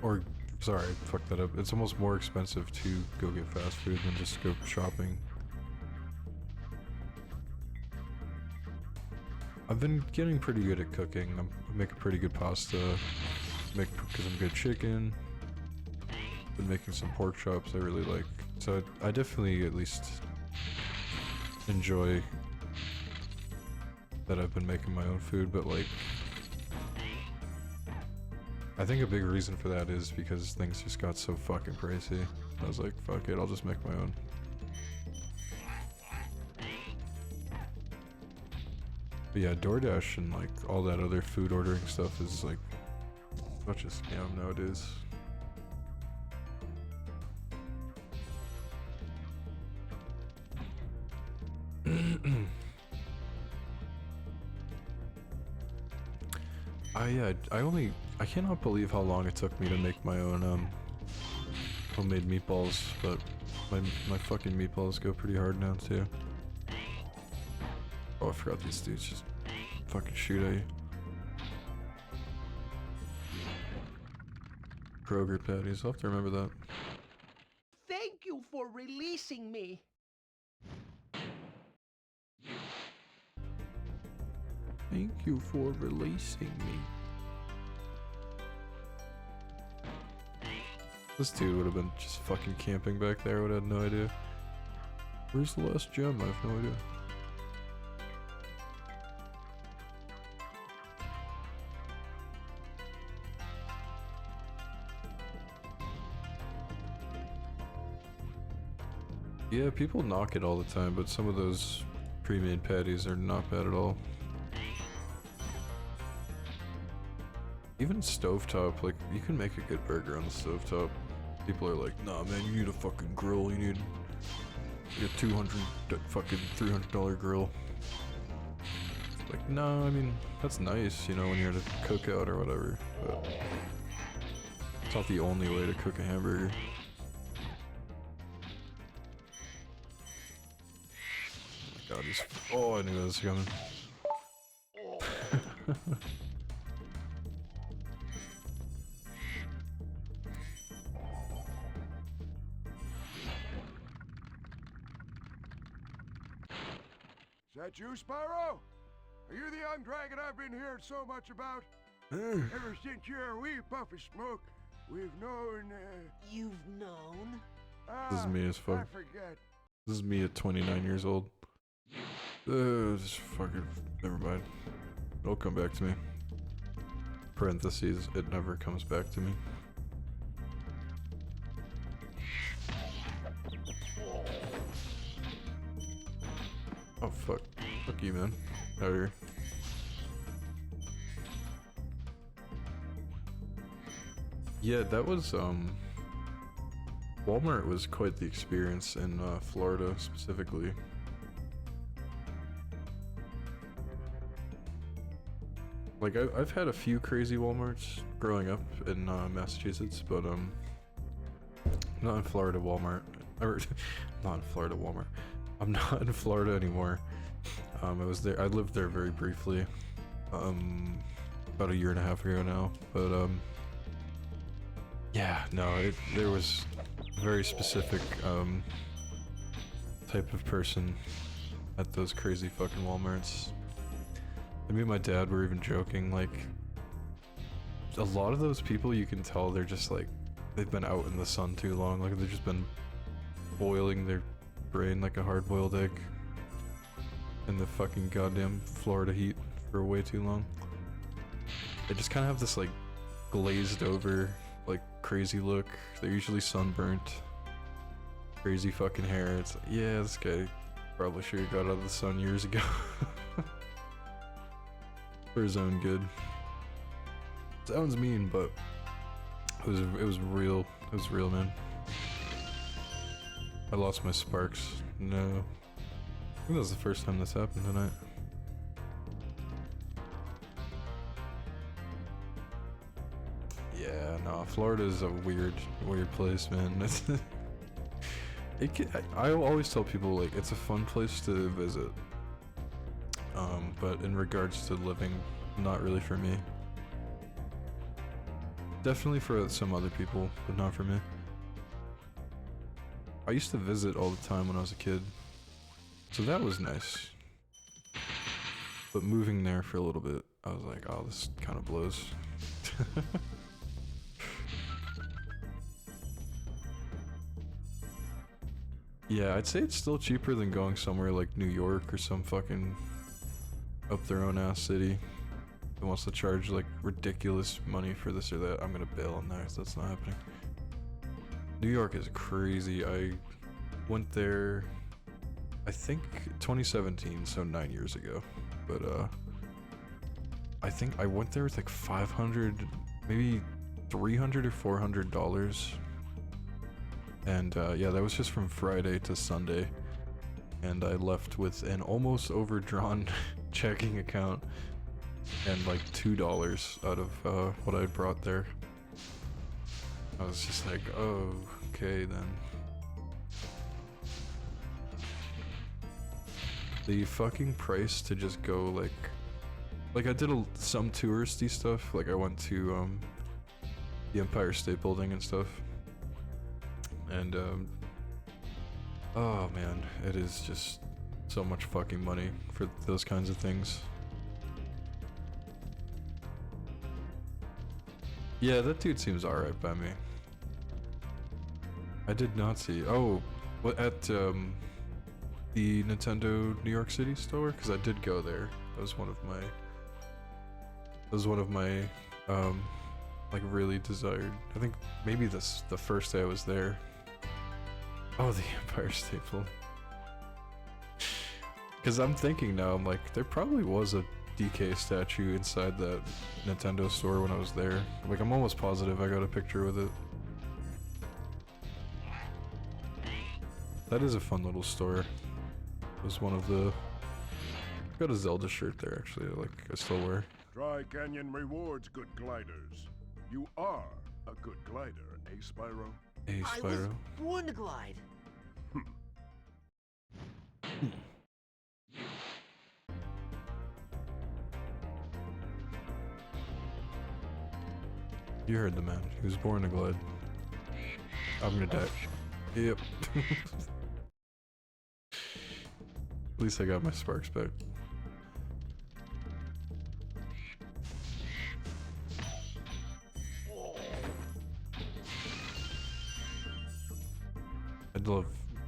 Or, sorry, I fucked that up. It's almost more expensive to go get fast food than just go shopping. I've been getting pretty good at cooking. I make a pretty good pasta. Make some good chicken. Been making some pork chops I really like. So I definitely at least enjoy that I've been making my own food, but like I think a big reason for that is because things just got so fucking pricey. I was like, fuck it, I'll just make my own. But yeah, DoorDash and like all that other food ordering stuff is like such a scam nowadays. I cannot believe how long it took me to make my own homemade meatballs, but my fucking meatballs go pretty hard now too. Oh, I forgot these dudes just fucking shoot at you. Kroger patties, I'll have to remember that. Thank you for releasing me. Thank you for releasing me. This dude would have been just fucking camping back there, would have had no idea. Where's the last gem? I have no idea. Yeah, people knock it all the time, but some of those pre-made patties are not bad at all. Even stovetop, like, you can make a good burger on the stovetop. People are like, nah man, you need a fucking grill, you need a $200, fucking $300 grill. Like, no, I mean, that's nice, you know, when you're at a cookout or whatever, but it's not the only way to cook a hamburger. Oh my god, he's, oh, I knew that was coming. Is that you, Spyro? Are you the young dragon I've been hearing so much about? Ever since you're a wee puff of smoke, we've known, You've known? This is me as fuck. I forget. This is me at 29 years old. Just fucking, never mind. It'll come back to me. Parentheses, it never comes back to me. Oh fuck. Fuck you, man. Out here. Yeah, that was, Walmart was quite the experience in, Florida, specifically. Like, I've had a few crazy Walmarts growing up in, Massachusetts, but, not in Florida Walmart. Or, not in Florida Walmart. I'm not in Florida anymore. I was there, I lived there very briefly, about a year and a half ago now, but, yeah, no, there was a very specific, type of person at those crazy fucking Walmarts. And me and my dad were even joking, like, a lot of those people, you can tell they're just like, they've been out in the sun too long, like they've just been boiling their brain like a hard-boiled egg in the fucking goddamn Florida heat for way too long. They just kind of have this like glazed over, like crazy look. They're usually sunburnt, crazy fucking hair. It's like, yeah, this guy probably should have got out of the sun years ago. For his own good. Sounds mean, but it was real. It was real, man. I lost my sparks. No. I think that was the first time this happened tonight. Yeah, no, Florida is a weird place, man. I always tell people, like, it's a fun place to visit. But in regards to living, not really for me. Definitely for some other people, but not for me. I used to visit all the time when I was a kid, so that was nice. But moving there for a little bit, I was like, oh, this kind of blows. Yeah, I'd say it's still cheaper than going somewhere like New York or some fucking up their own ass city that wants to charge like ridiculous money for this or that. I'm gonna bail on that, so that's not happening. New York is crazy. I went there, I think 2017, so 9 years ago. But I think I went there with like 500, maybe $300 or $400. And yeah, that was just from Friday to Sunday. And I left with an almost overdrawn checking account and like $2 out of what I brought there. I was just like, oh, okay then. The fucking price to just go like I did some touristy stuff. Like I went to the Empire State Building and stuff. And oh man, it is just so much fucking money for those kinds of things. Yeah, that dude seems alright by me. I did not see. Oh, what at the Nintendo New York City store? Because I did go there. That was one of my. That was one of my like really desired. I think maybe the first day I was there. Oh, the Empire State Building. Because I'm thinking now, I'm like, there probably was a DK statue inside that Nintendo store when I was there. Like, I'm almost positive I got a picture with it. That is a fun little store. It was one of the... Got a Zelda shirt there, actually, like, I still wear. Dry Canyon rewards good gliders. You are a good glider, eh, Spyro? Hey, I was Spyro. born to glide. You heard the man. He was born to glide. I'm gonna die. Yep. At least I got my sparks back.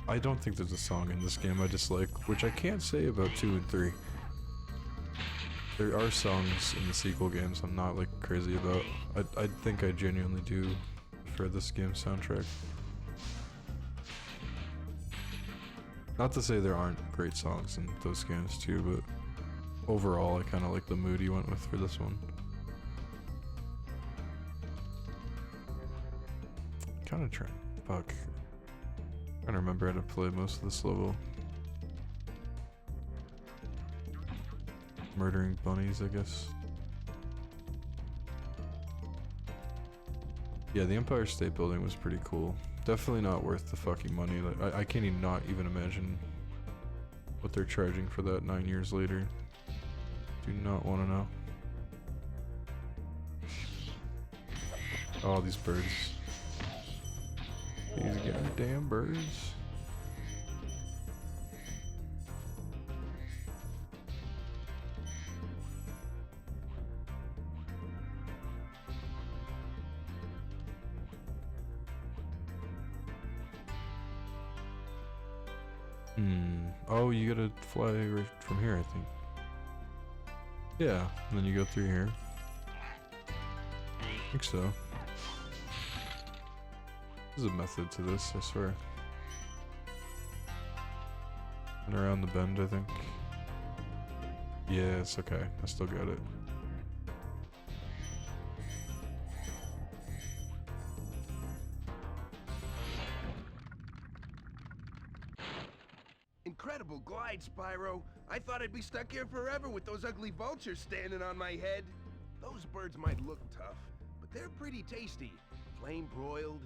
I don't think there's a song in this game I dislike, which I can't say about 2 and 3. There are songs in the sequel games I'm not like crazy about. I think I genuinely do prefer this game's soundtrack. Not to say there aren't great songs in those games too, but overall I kind of like the mood you went with for this one. Kind of trying. Fuck. I don't remember how to play most of this level. Murdering bunnies, I guess. Yeah, the Empire State Building was pretty cool. Definitely not worth the fucking money. Like, I can't even not even imagine what they're charging for that 9 years later. Do not want to know. Oh, these birds. These goddamn birds. Oh, you gotta fly right from here, I think. Yeah, and then you go through here. I think so. There's a method to this, I swear. And around the bend, I think. Yeah, it's okay. I still got it. incredible glide, Spyro. I thought I'd be stuck here forever with those ugly vultures standing on my head. Those birds might look tough, but they're pretty tasty. Flame broiled,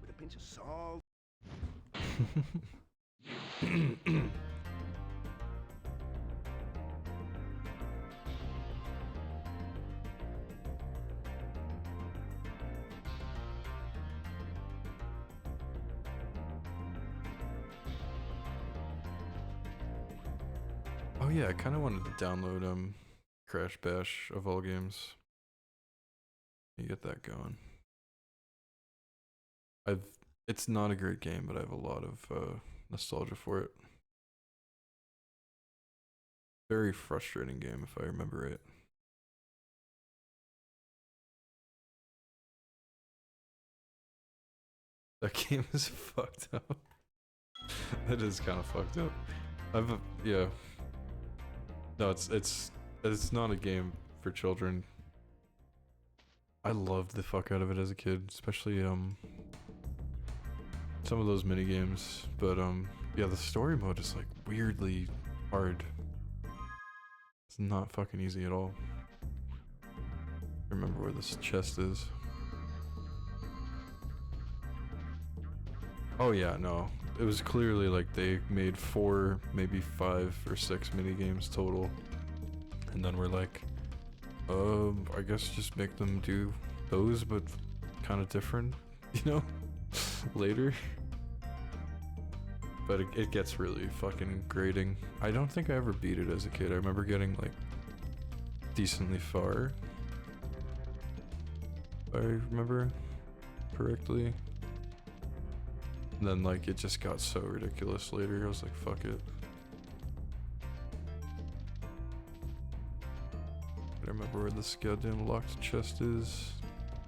with a pinch of salt. Oh yeah, I kind of wanted to download Crash Bash of all games. You get that going. It's not a great game, but I have a lot of nostalgia for it. Very frustrating game if I remember right. That game is fucked up. That is kind of fucked up. Yeah. No, it's not a game for children. I loved the fuck out of it as a kid, especially some of those mini games. But yeah, the story mode is like weirdly hard. It's not fucking easy at all. I remember where this chest is. Oh yeah, no. It was clearly like they made 4, maybe 5 or 6 mini games total. And then we're like, I guess just make them do those, but kind of different, you know, later. But it gets really fucking grating. I don't think I ever beat it as a kid. I remember getting like decently far, if I remember correctly. And then like it just got so ridiculous later. I was like, fuck it. I remember where this goddamn locked chest is.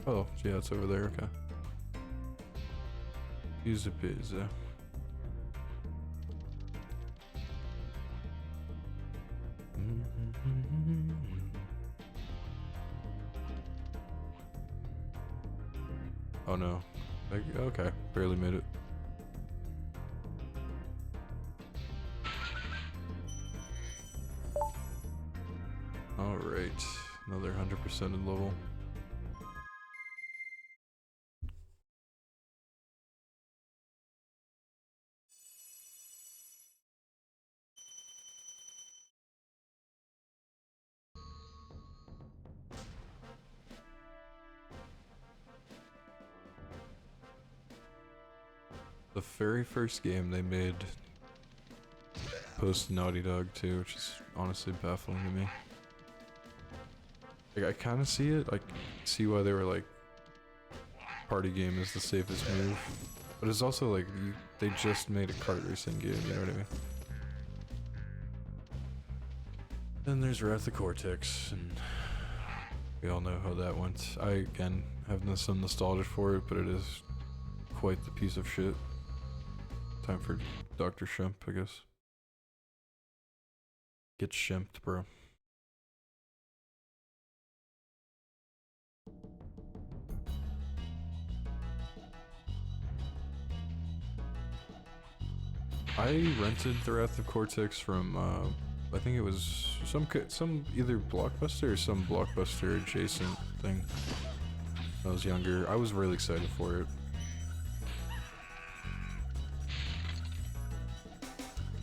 Oh, yeah, it's over there, okay. Use a pizza. Oh no. Okay, barely made it. Alright, another 100% in level. The very first game they made post Naughty Dog 2, which is honestly baffling to me. Like, I kind of see it, like, see why they were like, party game is the safest move. But it's also like, they just made a kart racing game, you know what I mean? Then there's Wrath of Cortex, and we all know how that went. I, again, have some nostalgia for it, but it is quite the piece of shit. Time for Dr. Shemp, I guess. Get shemped, bro. I rented The Wrath of Cortex from, I think it was some either Blockbuster or some Blockbuster adjacent thing. When I was younger. I was really excited for it.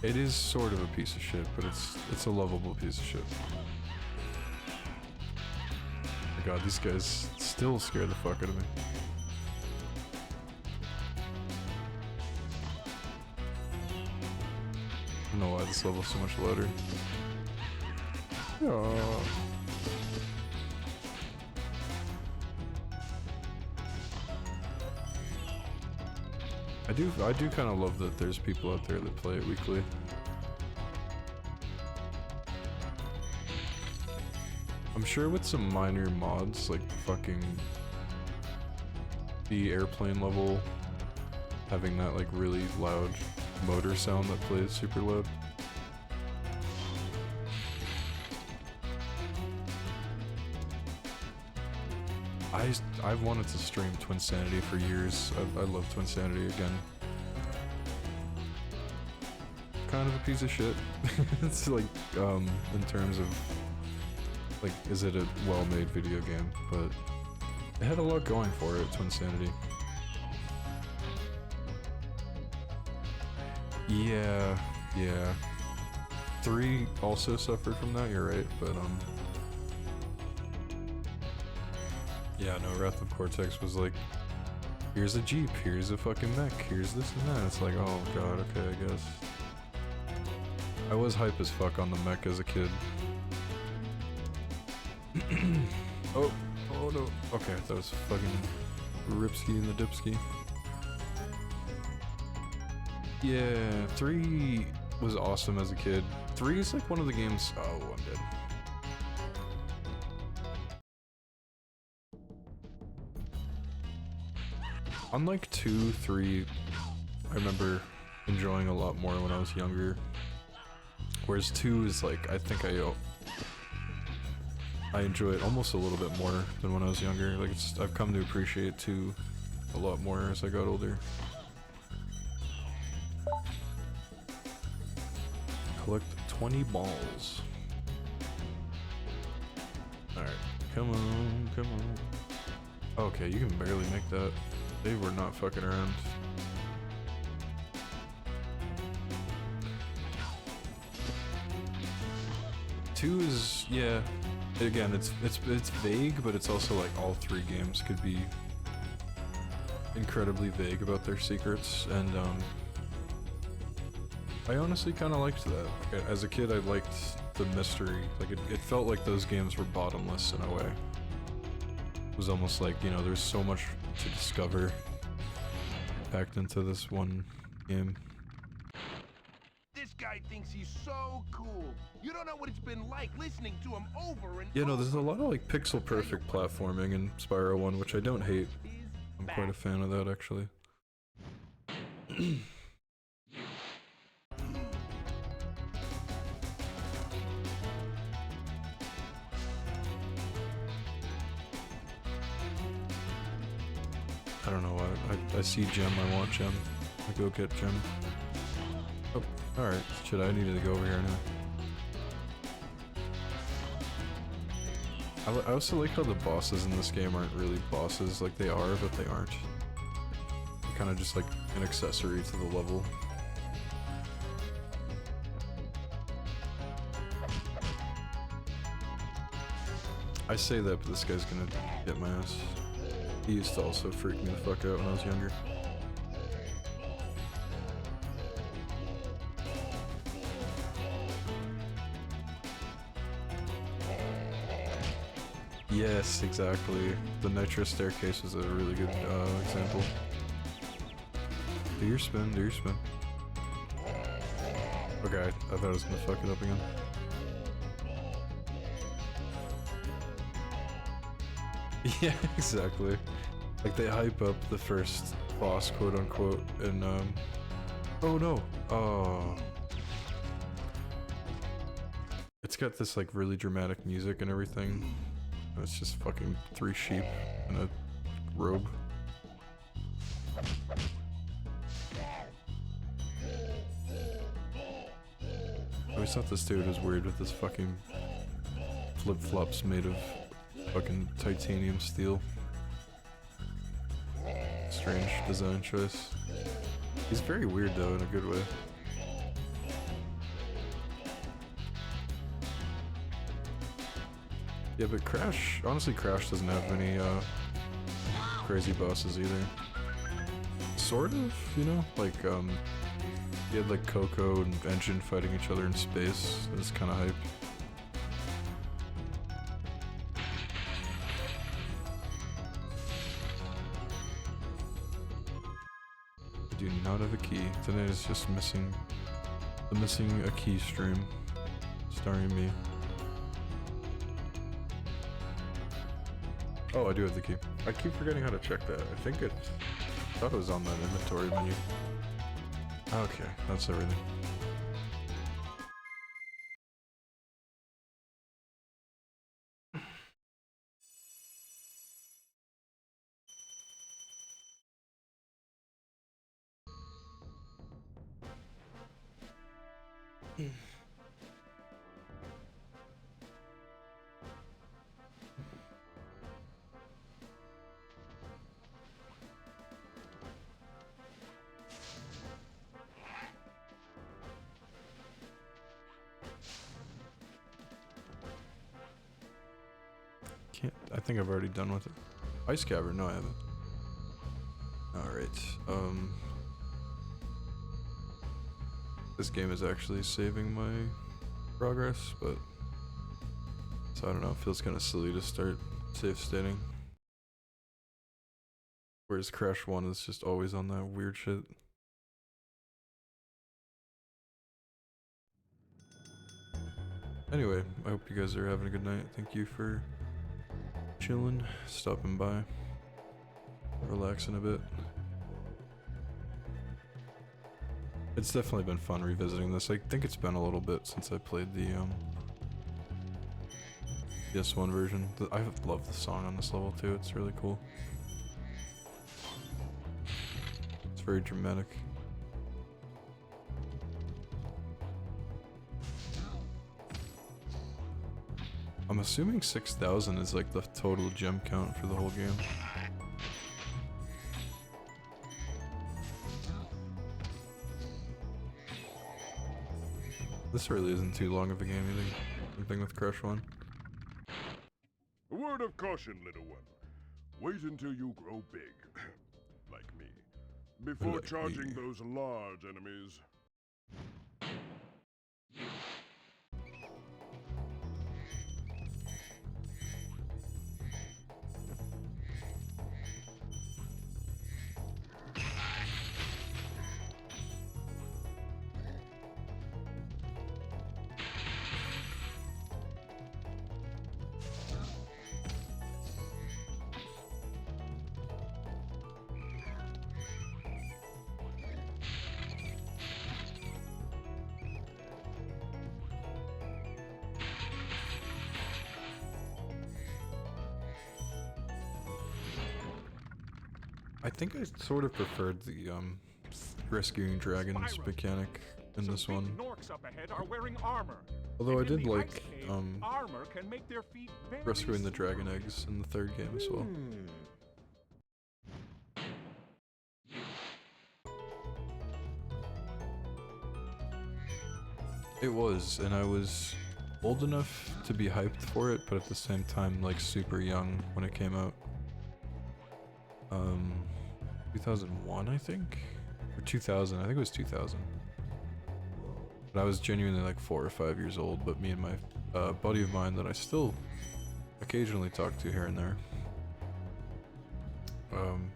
It is sort of a piece of shit, but it's a lovable piece of shit. Oh my god, these guys still scare the fuck out of me. I don't know why this level's so much louder. Oh. I do kind of love that there's people out there that play it weekly. I'm sure with some minor mods, like fucking the airplane level, having that like really loud motor sound that plays super loud. I've wanted to stream Twinsanity for years. I love Twinsanity again. kind of a piece of shit. It's like, in terms of, like, is it a well-made video game? But it had a lot going for it, Twinsanity. Yeah, yeah. 3 also suffered from that, you're right, but, yeah, no, Wrath of Cortex was like, here's a Jeep, here's a fucking mech, here's this and that. It's like, oh god, okay, I guess. I was hype as fuck on the mech as a kid. Oh no. Okay, that was fucking Ripski and the Dipski. Yeah, 3 was awesome as a kid. 3 is like one of the games. Oh, I'm dead. Unlike 2, 3, I remember enjoying a lot more when I was younger. Whereas 2 is like, I think I enjoy it almost a little bit more than when I was younger. Like, I've come to appreciate 2 a lot more as I got older. Collect 20 balls. Alright, come on, come on. Okay, you can barely make that. They were not fucking around. Two is, yeah. Again, it's vague, but it's also like all 3 games could be incredibly vague about their secrets, and I honestly kind of liked that. As a kid, I liked the mystery. Like, it felt like those games were bottomless in a way. It was almost like, you know, there's so much to discover packed into this one game. This guy thinks he's so cool. You don't know what it's been like listening to him over and Yeah, no, there's a lot of like pixel perfect platforming in Spyro 1, which I don't hate. I'm quite a fan of that, actually. I don't know why. I see Gem, I want Gem. I go get Gem. Oh, alright. Shit, I needed to go over here now. I also like how the bosses in this game aren't really bosses. Like, they are, but they aren't. They're kind of just like an accessory to the level. I say that, but this guy's gonna get my ass. He used to also freak me the fuck out when I was younger. Yes, exactly. The Nitro Staircase was a really good example. Do your spin, do your spin. Okay, I thought I was gonna fuck it up again. Yeah, exactly. Like, they hype up the first boss, quote unquote, and oh no. Oh. It's got this like really dramatic music and everything. And it's just fucking 3 sheep in a robe. I always thought this dude was weird with his fucking flip-flops made of fucking titanium steel. Strange design choice. He's very weird though, in a good way. Yeah, but Crash, honestly Crash doesn't have any crazy bosses either. Sort of, you know? Like, you had like Coco and Engine fighting each other in space. It was kind of hype. I do not have a key. Tonight is just missing a key stream starring me. Oh, I do have the key. I keep forgetting how to check that. I thought it was on that inventory menu. Okay, that's everything. I think I've already done with it. Ice Cavern? No, I haven't. Alright, this game is actually saving my progress, but... So I don't know, it feels kind of silly to start save stating. Whereas Crash 1 is just always on that weird shit. Anyway, I hope you guys are having a good night. Thank you for chilling, stopping by, relaxing a bit. It's definitely been fun revisiting this. I think it's been a little bit since I played the PS1 version. I love the song on this level too, it's really cool. It's very dramatic. I'm assuming 6,000 is like the total gem count for the whole game. This really isn't too long of a game either. Same thing with Crash 1. A word of caution, little one. Wait until you grow big. Like me. Before Like charging me. those large enemies. I think I sort of preferred the rescuing dragons SPYRO. mechanic in this Some one. big Norks up ahead are wearing armor. Although I And in did the like ice cave, armor can make their feet very rescuing the slippery. dragon eggs in the third game as well. It was, and I was old enough to be hyped for it, but at the same time like super young when it came out. 2001 I think? Or 2000, I think it was 2000. But I was genuinely like 4 or 5 years old, but me and my buddy of mine that I still occasionally talk to here and there.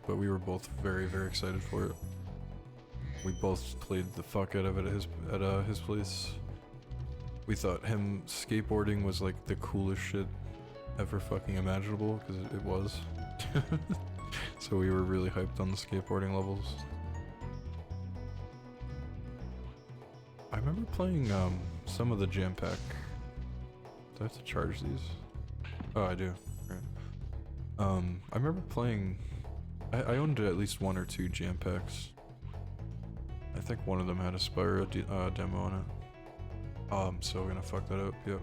But we were both very, very excited for it. We both played the fuck out of it at his place. We thought him skateboarding was like the coolest shit ever fucking imaginable, because it was. So we were really hyped on the skateboarding levels. I remember playing some of the jam pack. Do I have to charge these? Oh, I do. Right. I remember playing. I owned at least 1 or 2 jam packs. I think one of them had a SPYRO demo on it. Oh, I'm so gonna fuck that up. Yep.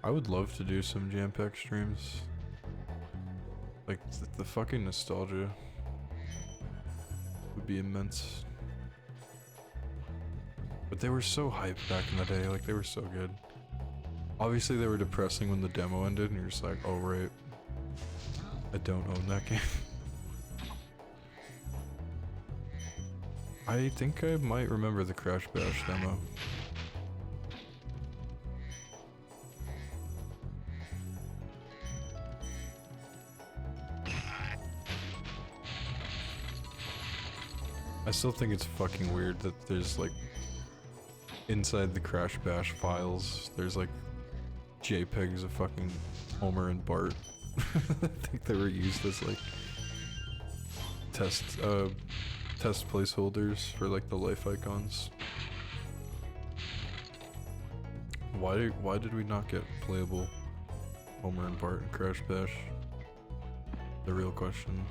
I would love to do some jam pack streams. Like the fucking nostalgia would be immense. But they were so hyped back in the day, like they were so good. Obviously they were depressing when the demo ended and you're just like, oh right, I don't own that game. I think I might remember the Crash Bash demo. I still think it's fucking weird that there's like inside the Crash Bash files, there's like JPEGs of fucking Homer and Bart. I think they were used as like test placeholders for like the life icons. Why did we not get playable Homer and Bart in Crash Bash? The real question.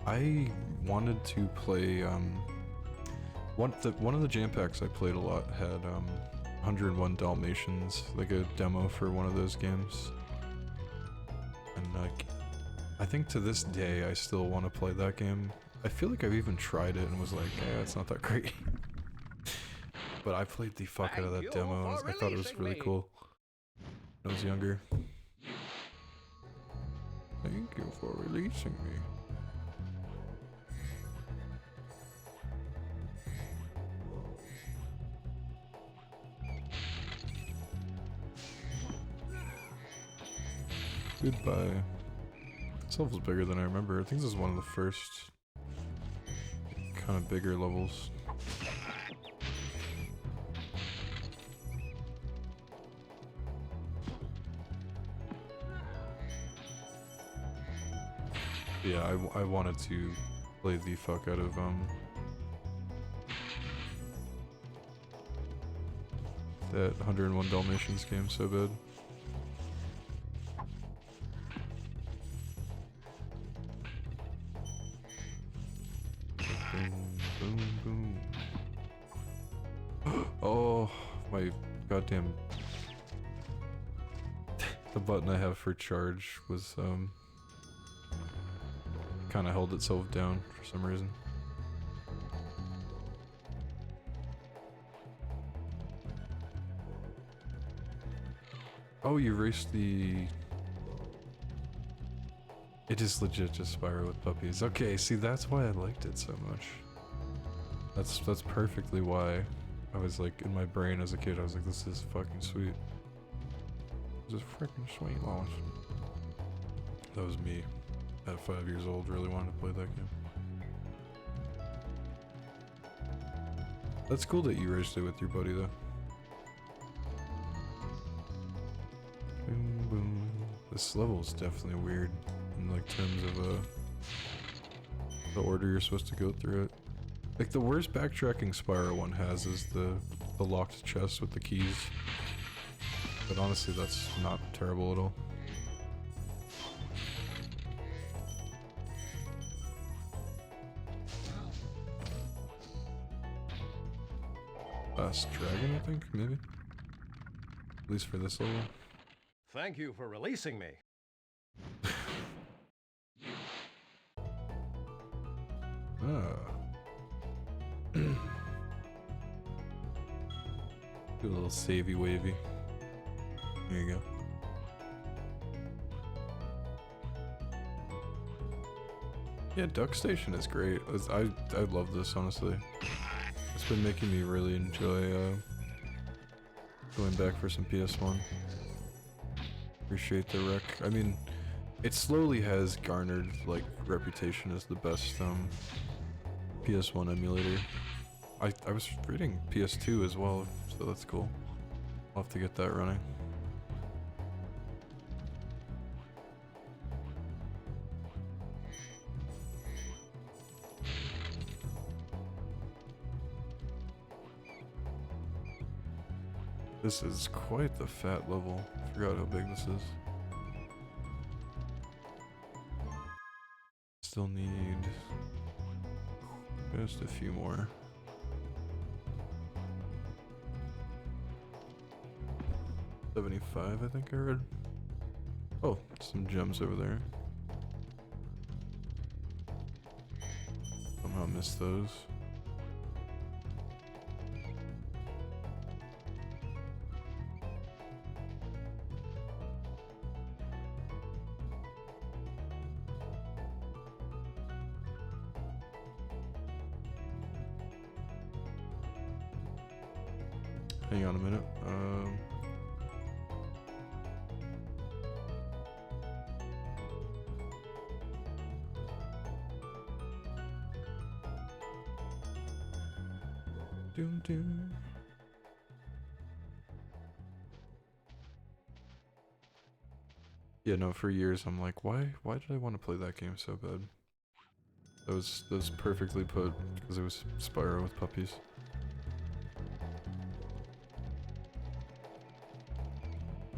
I wanted to play one of the jam packs I played a lot had 101 Dalmatians, like a demo for one of those games. And like I think to this day I still want to play that game. I feel like I've even tried it and was like, yeah, it's not that great. But I played the fuck out of that demo. I thought it was really cool when I was younger. Thank you for releasing me. Goodbye. This level's bigger than I remember. I think this is one of the first kind of bigger levels. Yeah, I wanted to play the fuck out of that 101 Dalmatians game so bad. Boom, boom, boom. Oh, my goddamn. The button I have for charge was, kind of held itself down for some reason. Oh, you erased the... It is legit just Spyro with puppies. Okay, see, that's why I liked it so much. That's perfectly why I was like, in my brain as a kid, I was like, this is fucking sweet. This is freaking sweet, Lois. That was me at 5 years old, really wanted to play that game. That's cool that you raced it with your buddy though. Boom, boom. This level is definitely weird in like terms of the order you're supposed to go through it. Like the worst backtracking Spyro one has is the locked chest with the keys. But honestly, that's not terrible at all. Last dragon, I think, maybe? At least for this level. Thank you for releasing me. Do a little savey wavy. There you go. Yeah, Duck Station is great. I love this, honestly. It's been making me really enjoy going back for some PS1. Appreciate the rec. I mean, it slowly has garnered like reputation as the best PS1 emulator. I was reading PS2 as well, so that's cool. I'll have to get that running. This is quite the fat level. I forgot how big this is. Still need just a few more. $75, I think I read. Oh, some gems over there. Somehow missed those. Hang on a minute. Doom doom. Yeah, no, for years I'm like, why did I want to play that game so bad? That was perfectly put because it was Spyro with puppies.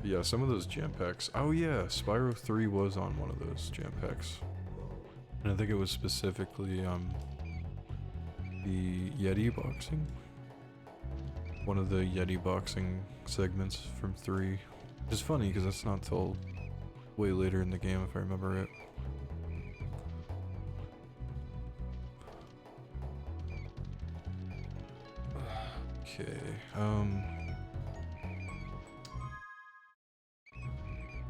Yeah, some of those jam packs. Oh yeah, Spyro 3 was on one of those jam packs. And I think it was specifically the Yeti boxing. One of the Yeti boxing segments from 3. Which is funny because that's not till way later in the game if I remember right. Okay, oh,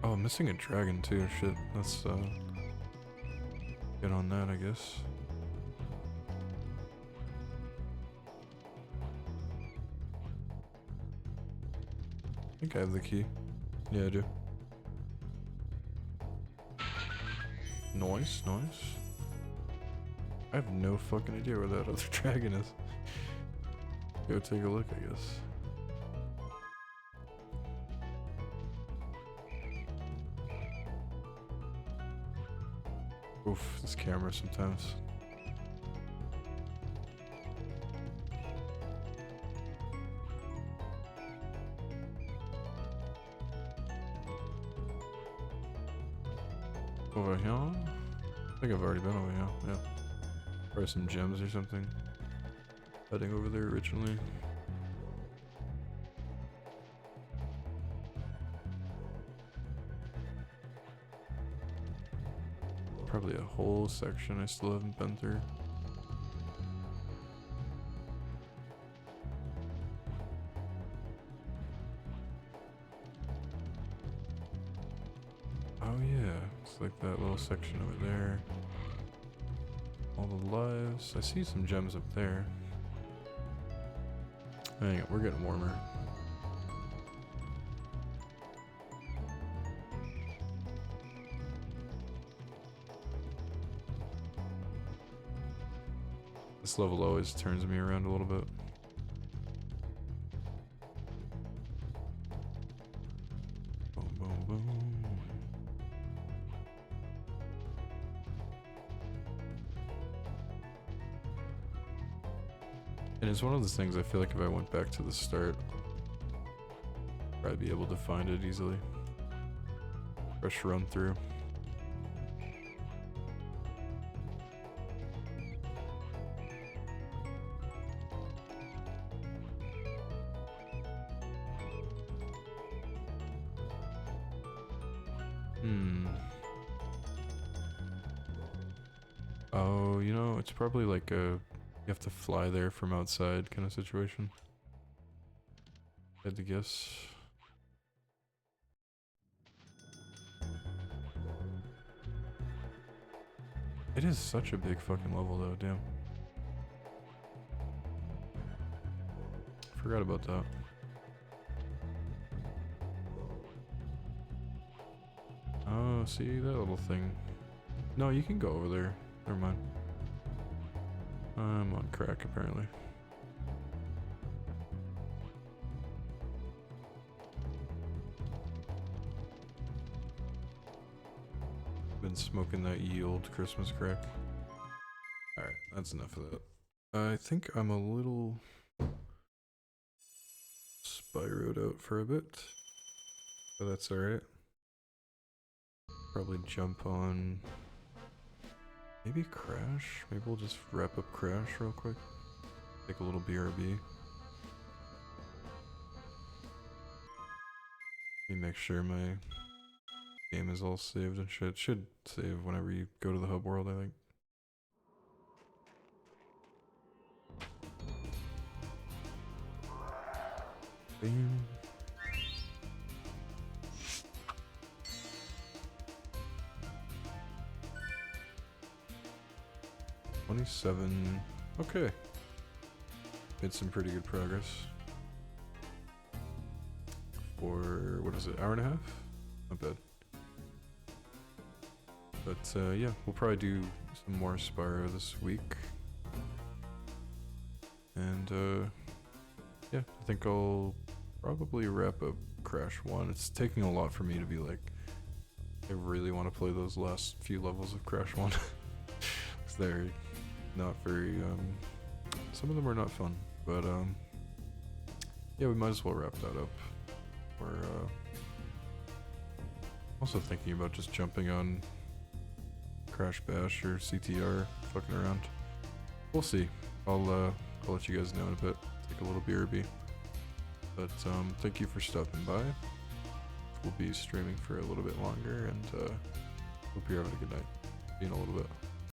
I'm missing a dragon too, shit. Let's get on that, I guess. I think I have the key. Yeah, I do. Nice, nice. I have no fucking idea where that other dragon is. Go take a look, I guess. Oof, this camera sometimes. Over here? I think I've already been over here, yeah. Probably some gems or something. Heading over there originally. Probably a whole section I still haven't been through. Oh yeah, it's like that little section over there. All the lives. I see some gems up there. Hang on, we're getting warmer. This level always turns me around a little bit. Boom, boom, boom. And it's one of those things I feel like if I went back to the start, I'd be able to find it easily. Fresh run through. Oh, you know, it's probably like a you have to fly there from outside kind of situation. I had to guess. It is such a big fucking level though, damn. Forgot about that. Oh, see that little thing. No, you can go over there. Never mind. I'm on crack apparently. Been smoking that ye old Christmas crack. Alright, that's enough of that. I think I'm a little spyroed out for a bit, but that's alright. Probably jump on maybe Crash. Maybe we'll just wrap up Crash real quick. Take a little BRB. Let me make sure my game is all saved and shit. It should save whenever you go to the hub world, I think. Bam. $27. Okay. Made some pretty good progress. For, what is it, hour and a half? Not bad. But yeah, we'll probably do some more Spyro this week. And yeah, I think I'll probably wrap up Crash 1. It's taking a lot for me to be like, I really want to play those last few levels of Crash 1. Because they're not very, some of them are not fun. But yeah, we might as well wrap that up. We're also thinking about just jumping on Crash Bash or CTR fucking around. We'll see. I'll let you guys know in a bit. Take a little BRB. But thank you for stopping by. We'll be streaming for a little bit longer, and hope you're having a good night. See you in a little bit.